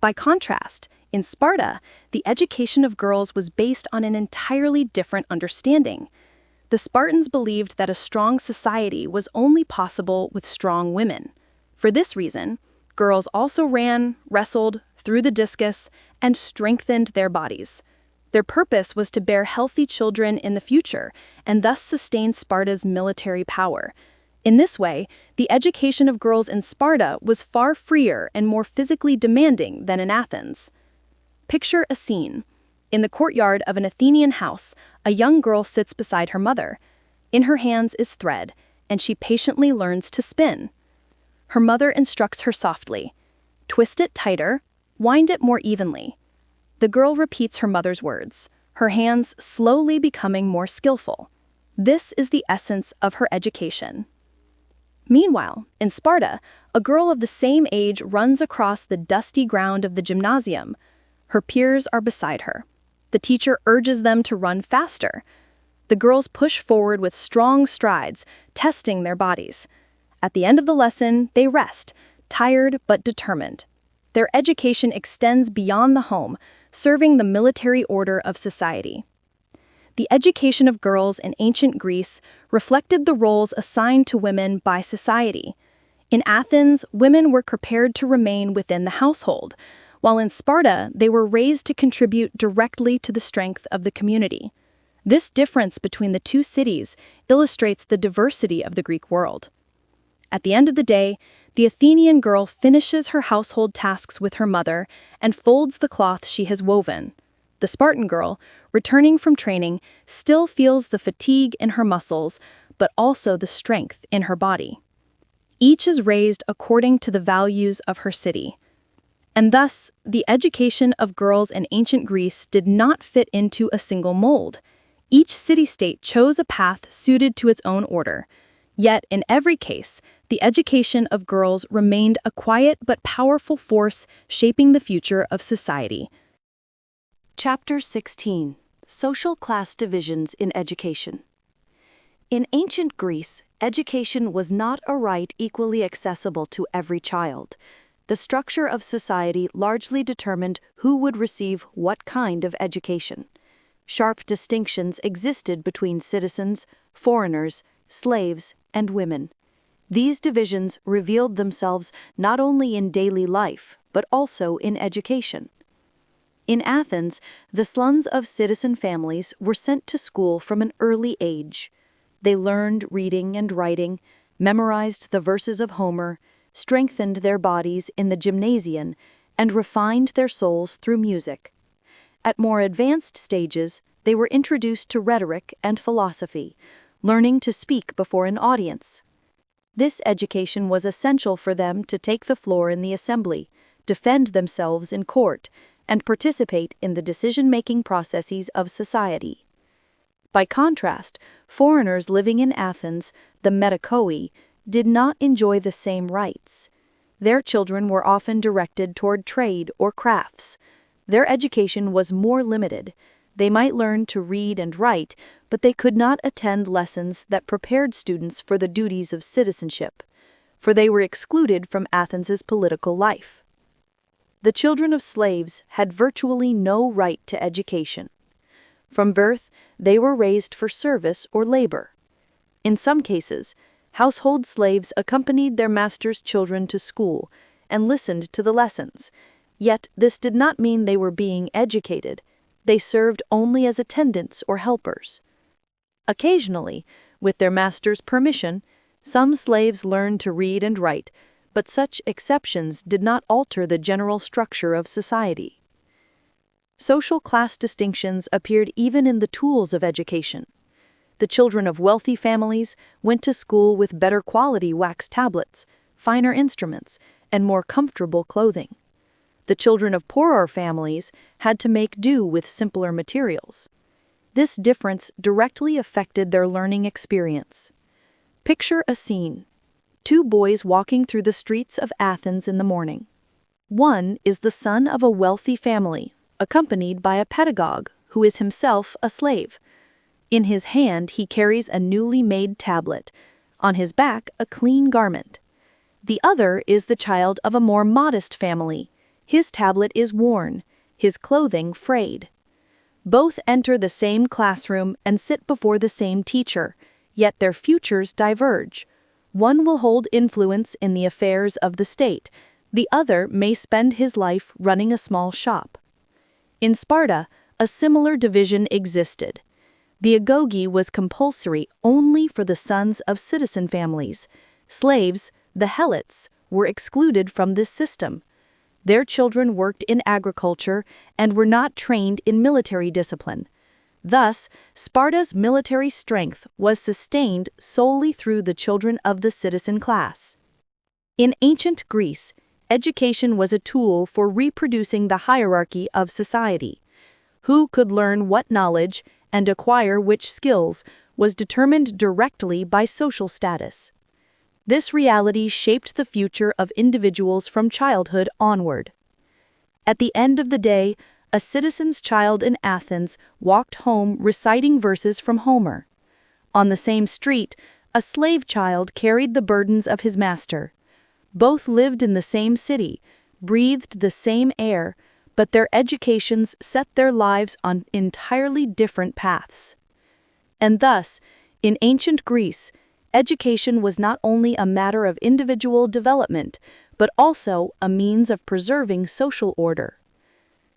By contrast, in Sparta, the education of girls was based on an entirely different understanding. The Spartans believed that a strong society was only possible with strong women. For this reason, girls also ran, wrestled, threw the discus, and strengthened their bodies. Their purpose was to bear healthy children in the future and thus sustain Sparta's military power. In this way, the education of girls in Sparta was far freer and more physically demanding than in Athens. Picture a scene. In the courtyard of an Athenian house, a young girl sits beside her mother. In her hands is thread, and she patiently learns to spin. Her mother instructs her softly. Twist it tighter, wind it more evenly. The girl repeats her mother's words, her hands slowly becoming more skillful. This is the essence of her education. Meanwhile, in Sparta, a girl of the same age runs across the dusty ground of the gymnasium. Her peers are beside her. The teacher urges them to run faster. The girls push forward with strong strides, testing their bodies. At the end of the lesson, they rest, tired but determined. Their education extends beyond the home, serving the military order of society. The education of girls in ancient Greece reflected the roles assigned to women by society. In Athens, women were prepared to remain within the household, while in Sparta, they were raised to contribute directly to the strength of the community. This difference between the two cities illustrates the diversity of the Greek world. At the end of the day, the Athenian girl finishes her household tasks with her mother and folds the cloth she has woven. The Spartan girl, returning from training, still feels the fatigue in her muscles, but also the strength in her body. Each is raised according to the values of her city. And thus, the education of girls in ancient Greece did not fit into a single mold. Each city-state chose a path suited to its own order. Yet, in every case, the education of girls remained a quiet but powerful force shaping the future of society. Chapter 16. Social Class Divisions in Education. In ancient Greece, education was not a right equally accessible to every child. The structure of society largely determined who would receive what kind of education. Sharp distinctions existed between citizens, foreigners, slaves, and women. These divisions revealed themselves not only in daily life, but also in education. In Athens, the sons of citizen families were sent to school from an early age. They learned reading and writing, memorized the verses of Homer, strengthened their bodies in the gymnasium, and refined their souls through music. At more advanced stages, they were introduced to rhetoric and philosophy, learning to speak before an audience. This education was essential for them to take the floor in the assembly, defend themselves in court, and participate in the decision-making processes of society. By contrast, foreigners living in Athens, the metacoi, did not enjoy the same rights. Their children were often directed toward trade or crafts. Their education was more limited. They might learn to read and write, but they could not attend lessons that prepared students for the duties of citizenship, for they were excluded from Athens's political life. The children of slaves had virtually no right to education. From birth, they were raised for service or labor. In some cases, household slaves accompanied their masters' children to school and listened to the lessons. Yet this did not mean they were being educated. They served only as attendants or helpers. Occasionally, with their master's permission, some slaves learned to read and write, but such exceptions did not alter the general structure of society. Social class distinctions appeared even in the tools of education. The children of wealthy families went to school with better quality wax tablets, finer instruments, and more comfortable clothing. The children of poorer families had to make do with simpler materials. This difference directly affected their learning experience. Picture a scene. Two boys walking through the streets of Athens in the morning. One is the son of a wealthy family, accompanied by a pedagogue who is himself a slave. In his hand he carries a newly made tablet, on his back a clean garment. The other is the child of a more modest family. His tablet is worn, his clothing frayed. Both enter the same classroom and sit before the same teacher, yet their futures diverge. One will hold influence in the affairs of the state, the other may spend his life running a small shop. In Sparta, a similar division existed. The agoge was compulsory only for the sons of citizen families. Slaves, the helots, were excluded from this system. Their children worked in agriculture and were not trained in military discipline. Thus, Sparta's military strength was sustained solely through the children of the citizen class. In ancient Greece, education was a tool for reproducing the hierarchy of society. Who could learn what knowledge and acquire which skills was determined directly by social status. This reality shaped the future of individuals from childhood onward. At the end of the day, a citizen's child in Athens walked home reciting verses from Homer. On the same street, a slave child carried the burdens of his master. Both lived in the same city, breathed the same air, but their educations set their lives on entirely different paths. And thus, in ancient Greece, education was not only a matter of individual development, but also a means of preserving social order.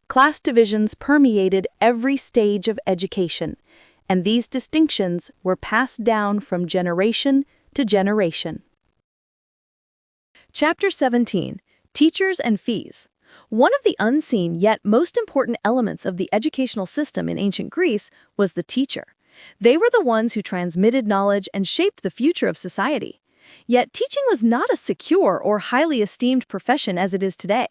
Class divisions permeated every stage of education, and these distinctions were passed down from generation to generation. Chapter 17. Teachers and Fees. One of the unseen yet most important elements of the educational system in ancient Greece was the teacher. They were the ones who transmitted knowledge and shaped the future of society. Yet teaching was not a secure or highly esteemed profession as it is today.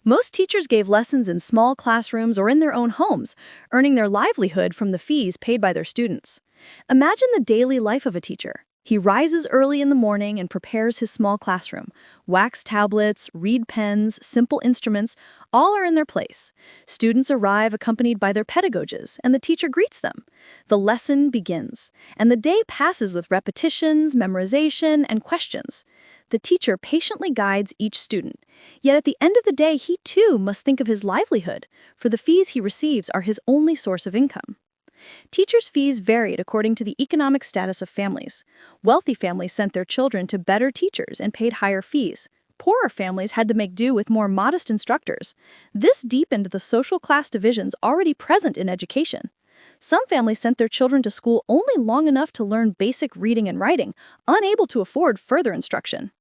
Most teachers gave lessons in small classrooms or in their own homes, earning their livelihood from the fees paid by their students. Imagine the daily life of a teacher. He rises early in the morning and prepares his small classroom. Wax tablets, reed pens, simple instruments, all are in their place. Students arrive accompanied by their pedagogues, and the teacher greets them. The lesson begins, and the day passes with repetitions, memorization, and questions. The teacher patiently guides each student. Yet at the end of the day, he too must think of his livelihood, for the fees he receives are his only source of income. Teachers' fees varied according to the economic status of families. Wealthy families sent their children to better teachers and paid higher fees. Poorer families had to make do with more modest instructors. This deepened the social class divisions already present in education. Some families sent their children to school only long enough to learn basic reading and writing, unable to afford further instruction.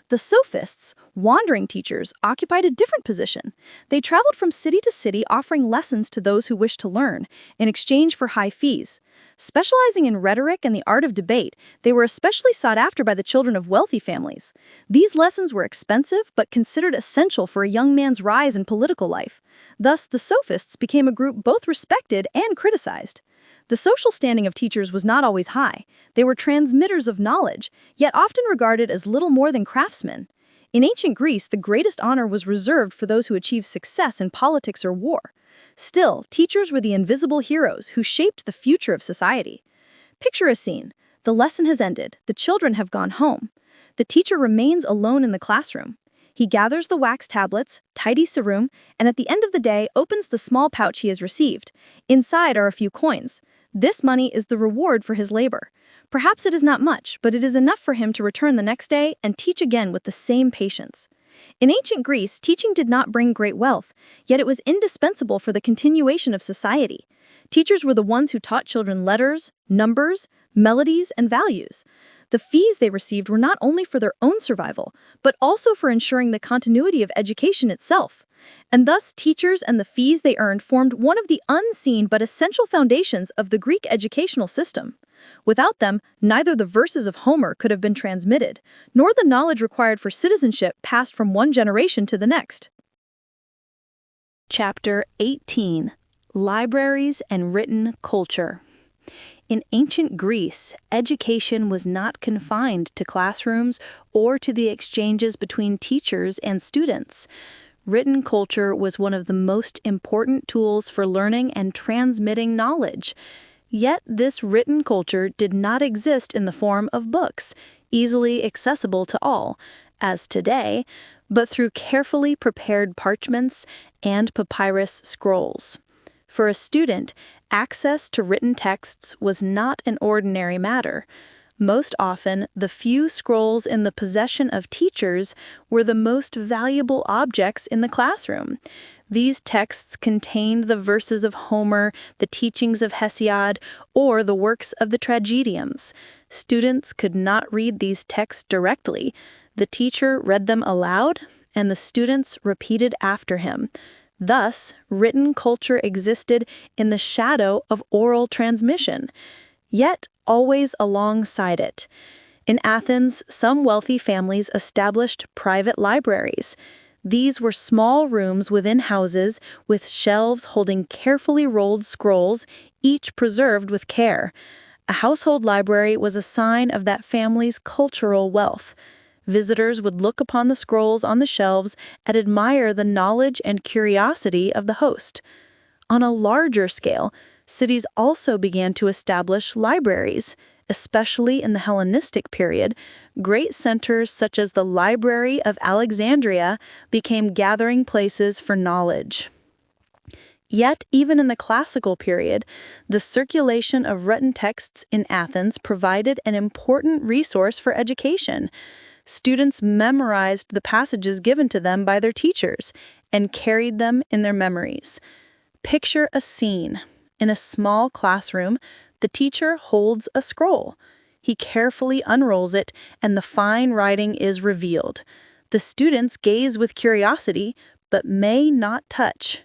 The sophists, wandering teachers, occupied a different position. They traveled from city to city offering lessons to those who wished to learn, in exchange for high fees. Specializing in rhetoric and the art of debate, they were especially sought after by the children of wealthy families. These lessons were expensive but considered essential for a young man's rise in political life. Thus, the sophists became a group both respected and criticized. The social standing of teachers was not always high. They were transmitters of knowledge, yet often regarded as little more than craftsmen. In ancient Greece, the greatest honor was reserved for those who achieved success in politics or war. Still, teachers were the invisible heroes who shaped the future of society. Picture a scene. The lesson has ended. The children have gone home. The teacher remains alone in the classroom. He gathers the wax tablets, tidies the room, and at the end of the day opens the small pouch he has received. Inside are a few coins. This money is the reward for his labor. Perhaps it is not much, but it is enough for him to return the next day and teach again with the same patience. In ancient Greece, teaching did not bring great wealth, yet it was indispensable for the continuation of society. Teachers were the ones who taught children letters, numbers, melodies, and values. The fees they received were not only for their own survival, but also for ensuring the continuity of education itself. And thus, teachers and the fees they earned formed one of the unseen but essential foundations of the Greek educational system. Without them, neither the verses of Homer could have been transmitted, nor the knowledge required for citizenship passed from one generation to the next. Chapter 18. Libraries and Written Culture. In ancient Greece, education was not confined to classrooms or to the exchanges between teachers and students. Written culture was one of the most important tools for learning and transmitting knowledge. Yet this written culture did not exist in the form of books, easily accessible to all, as today, but through carefully prepared parchments and papyrus scrolls. For a student, access to written texts was not an ordinary matter. Most often, the few scrolls in the possession of teachers were the most valuable objects in the classroom. These texts contained the verses of Homer, the teachings of Hesiod, or the works of the tragedians. Students could not read these texts directly. The teacher read them aloud, and the students repeated after him. Thus, written culture existed in the shadow of oral transmission, yet always alongside it. In Athens, some wealthy families established private libraries. These were small rooms within houses with shelves holding carefully rolled scrolls, each preserved with care. A household library was a sign of that family's cultural wealth. Visitors would look upon the scrolls on the shelves and admire the knowledge and curiosity of the host. On a larger scale, cities also began to establish libraries. Especially in the Hellenistic period, great centers such as the Library of Alexandria became gathering places for knowledge. Yet, even in the classical period, the circulation of written texts in Athens provided an important resource for education. Students memorized the passages given to them by their teachers and carried them in their memories. Picture a scene. In a small classroom, the teacher holds a scroll. He carefully unrolls it, and the fine writing is revealed. The students gaze with curiosity, but may not touch.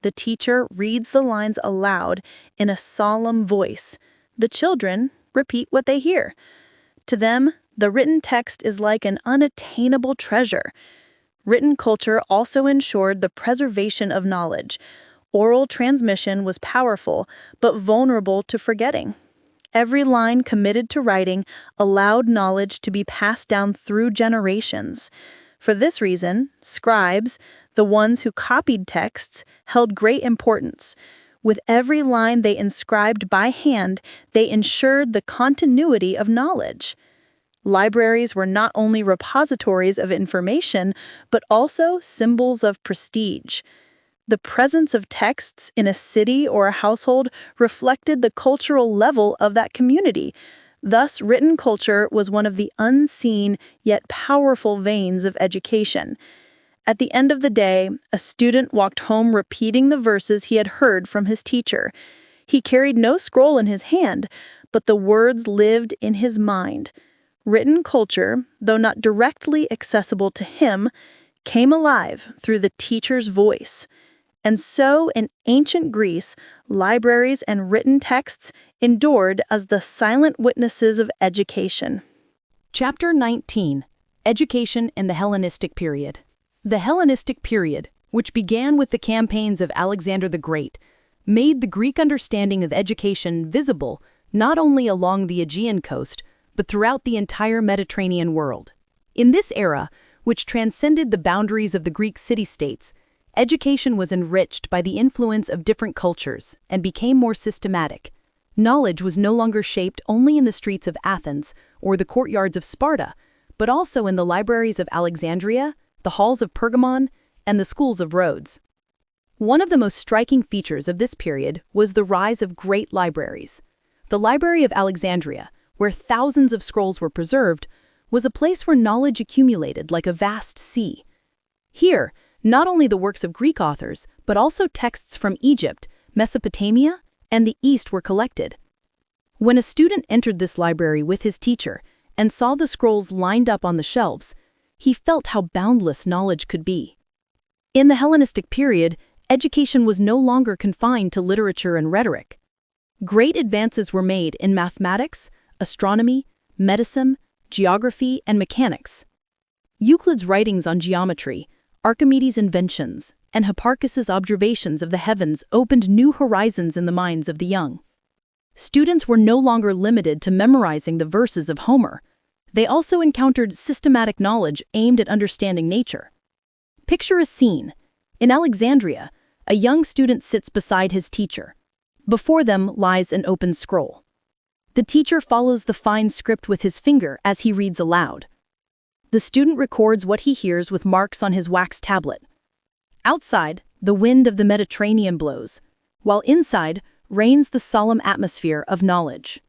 The teacher reads the lines aloud in a solemn voice. The children repeat what they hear. To them, the written text is like an unattainable treasure. Written culture also ensured the preservation of knowledge. Oral transmission was powerful, but vulnerable to forgetting. Every line committed to writing allowed knowledge to be passed down through generations. For this reason, scribes, the ones who copied texts, held great importance. With every line they inscribed by hand, they ensured the continuity of knowledge. Libraries were not only repositories of information, but also symbols of prestige. The presence of texts in a city or a household reflected the cultural level of that community. Thus, written culture was one of the unseen yet powerful veins of education. At the end of the day, a student walked home repeating the verses he had heard from his teacher. He carried no scroll in his hand, but the words lived in his mind. Written culture, though not directly accessible to him, came alive through the teacher's voice. And so, in ancient Greece, libraries and written texts endured as the silent witnesses of education. Chapter 19. Education in the Hellenistic Period. The Hellenistic period, which began with the campaigns of Alexander the Great, made the Greek understanding of education visible not only along the Aegean coast, but throughout the entire Mediterranean world. In this era, which transcended the boundaries of the Greek city-states, education was enriched by the influence of different cultures and became more systematic. Knowledge was no longer shaped only in the streets of Athens or the courtyards of Sparta, but also in the libraries of Alexandria, the halls of Pergamon, and the schools of Rhodes. One of the most striking features of this period was the rise of great libraries. The Library of Alexandria, where thousands of scrolls were preserved, was a place where knowledge accumulated like a vast sea. Here, not only the works of Greek authors, but also texts from Egypt, Mesopotamia, and the East were collected. When a student entered this library with his teacher and saw the scrolls lined up on the shelves, he felt how boundless knowledge could be. In the Hellenistic period, education was no longer confined to literature and rhetoric. Great advances were made in mathematics, astronomy, medicine, geography, and mechanics. Euclid's writings on geometry, Archimedes' inventions, and Hipparchus's observations of the heavens opened new horizons in the minds of the young. Students were no longer limited to memorizing the verses of Homer. They also encountered systematic knowledge aimed at understanding nature. Picture a scene. In Alexandria, a young student sits beside his teacher. Before them lies an open scroll. The teacher follows the fine script with his finger as he reads aloud. The student records what he hears with marks on his wax tablet. Outside, the wind of the Mediterranean blows, while inside reigns the solemn atmosphere of knowledge.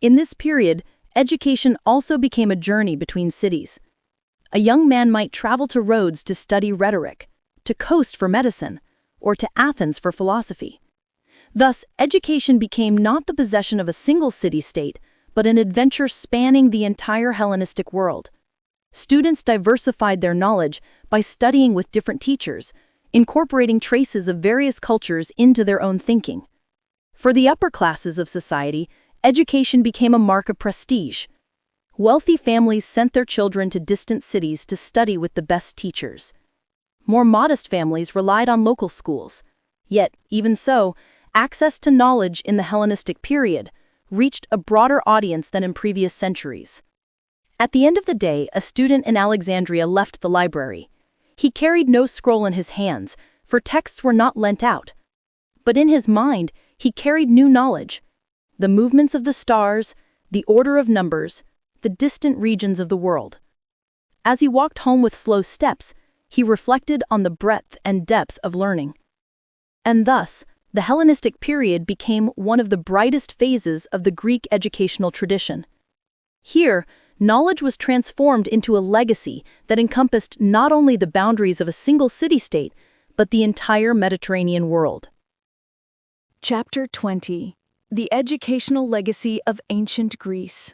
In this period, education also became a journey between cities. A young man might travel to Rhodes to study rhetoric, to Coast for medicine, or to Athens for philosophy. Thus, education became not the possession of a single city-state, but an adventure spanning the entire Hellenistic world. Students diversified their knowledge by studying with different teachers, incorporating traces of various cultures into their own thinking. For the upper classes of society, education became a mark of prestige. Wealthy families sent their children to distant cities to study with the best teachers. More modest families relied on local schools. Yet, even so, access to knowledge in the Hellenistic period reached a broader audience than in previous centuries. At the end of the day, a student in Alexandria left the library. He carried no scroll in his hands, for texts were not lent out. But in his mind, he carried new knowledge: the movements of the stars, the order of numbers, the distant regions of the world. As he walked home with slow steps, he reflected on the breadth and depth of learning. And thus, the Hellenistic period became one of the brightest phases of the Greek educational tradition. Here, knowledge was transformed into a legacy that encompassed not only the boundaries of a single city-state, but the entire Mediterranean world. Chapter 20. The Educational Legacy of Ancient Greece.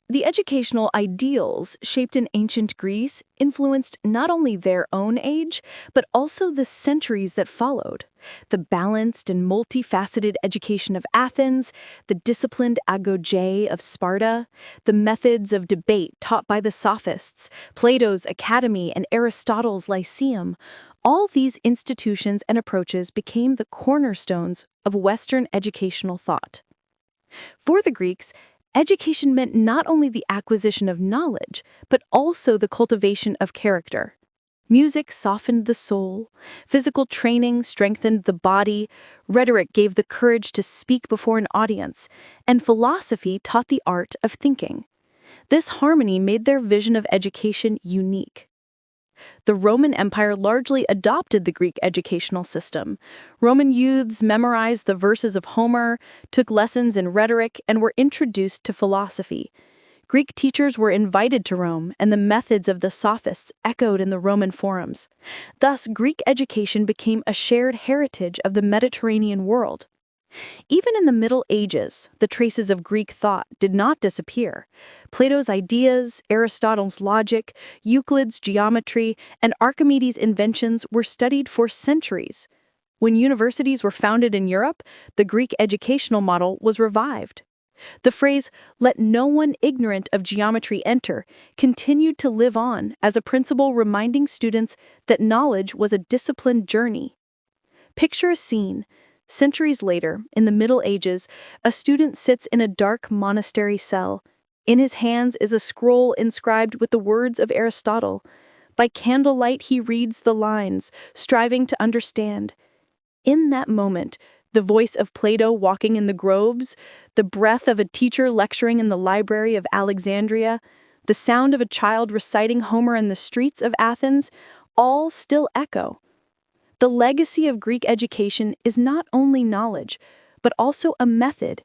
The educational ideals shaped in ancient Greece influenced not only their own age, but also the centuries that followed. The balanced and multifaceted education of Athens, the disciplined agoge of Sparta, the methods of debate taught by the sophists, Plato's Academy and Aristotle's Lyceum, all these institutions and approaches became the cornerstones of Western educational thought. For the Greeks, education meant not only the acquisition of knowledge, but also the cultivation of character. Music softened the soul, physical training strengthened the body, rhetoric gave the courage to speak before an audience, and philosophy taught the art of thinking. This harmony made their vision of education unique. The Roman Empire largely adopted the Greek educational system. Roman youths memorized the verses of Homer, took lessons in rhetoric, and were introduced to philosophy. Greek teachers were invited to Rome, and the methods of the sophists echoed in the Roman forums. Thus, Greek education became a shared heritage of the Mediterranean world. Even in the Middle Ages, the traces of Greek thought did not disappear. Plato's ideas, Aristotle's logic, Euclid's geometry, and Archimedes' inventions were studied for centuries. When universities were founded in Europe, the Greek educational model was revived. The phrase, "let no one ignorant of geometry enter," continued to live on as a principle reminding students that knowledge was a disciplined journey. Picture a scene. Centuries later, in the Middle Ages, a student sits in a dark monastery cell. In his hands is a scroll inscribed with the words of Aristotle. By candlelight he reads the lines, striving to understand. In that moment, the voice of Plato walking in the groves, the breath of a teacher lecturing in the Library of Alexandria, the sound of a child reciting Homer in the streets of Athens, all still echo. The legacy of Greek education is not only knowledge, but also a method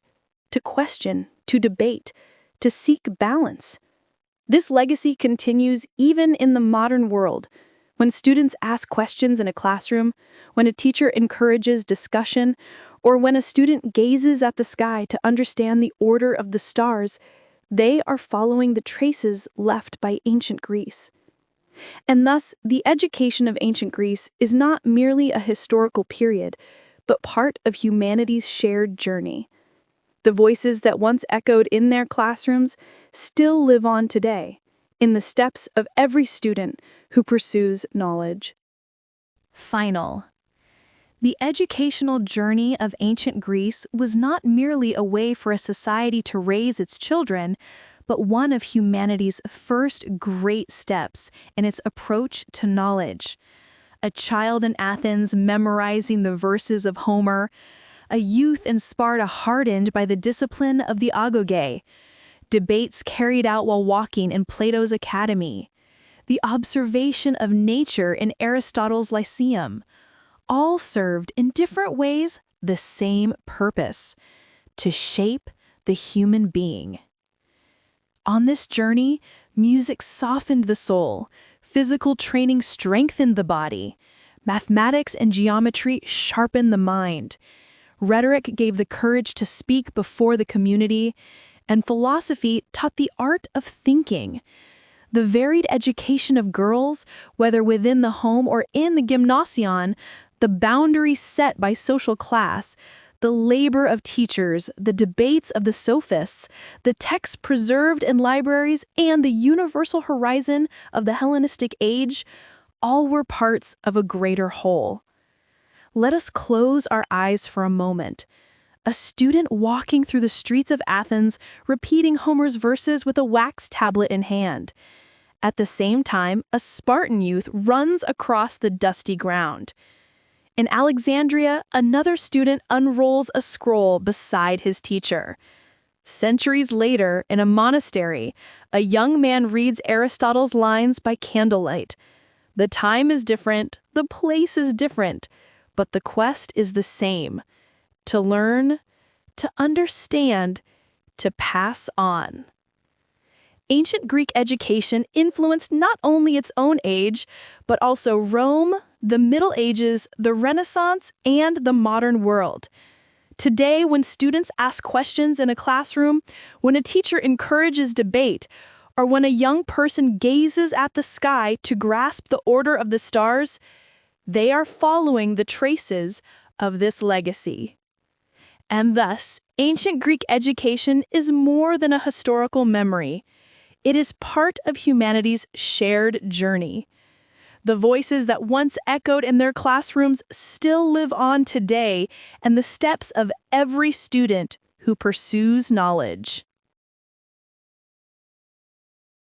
to question, to debate, to seek balance. This legacy continues even in the modern world. When students ask questions in a classroom, when a teacher encourages discussion, or when a student gazes at the sky to understand the order of the stars, they are following the traces left by ancient Greece. And thus, the education of ancient Greece is not merely a historical period, but part of humanity's shared journey. The voices that once echoed in their classrooms still live on today, in the steps of every student who pursues knowledge. Final. The educational journey of ancient Greece was not merely a way for a society to raise its children, but one of humanity's first great steps in its approach to knowledge. A child in Athens memorizing the verses of Homer, a youth in Sparta hardened by the discipline of the agoge, debates carried out while walking in Plato's Academy, the observation of nature in Aristotle's Lyceum, all served in different ways the same purpose: to shape the human being. On this journey, music softened the soul, physical training strengthened the body, mathematics and geometry sharpened the mind, rhetoric gave the courage to speak before the community, and philosophy taught the art of thinking. The varied education of girls, whether within the home or in the gymnasion, the boundaries set by social class, the labor of teachers, the debates of the sophists, the texts preserved in libraries, and the universal horizon of the Hellenistic age, all were parts of a greater whole. Let us close our eyes for a moment. A student walking through the streets of Athens, repeating Homer's verses with a wax tablet in hand. At the same time, a Spartan youth runs across the dusty ground. In Alexandria, another student unrolls a scroll beside his teacher. Centuries later, in a monastery, a young man reads Aristotle's lines by candlelight. The time is different, the place is different, but the quest is the same: to learn, to understand, to pass on. Ancient Greek education influenced not only its own age, but also Rome, the Middle Ages, the Renaissance, and the modern world. Today, when students ask questions in a classroom, when a teacher encourages debate, or when a young person gazes at the sky to grasp the order of the stars, they are following the traces of this legacy. And thus, ancient Greek education is more than a historical memory. It is part of humanity's shared journey. The voices that once echoed in their classrooms still live on today, and the steps of every student who pursues knowledge.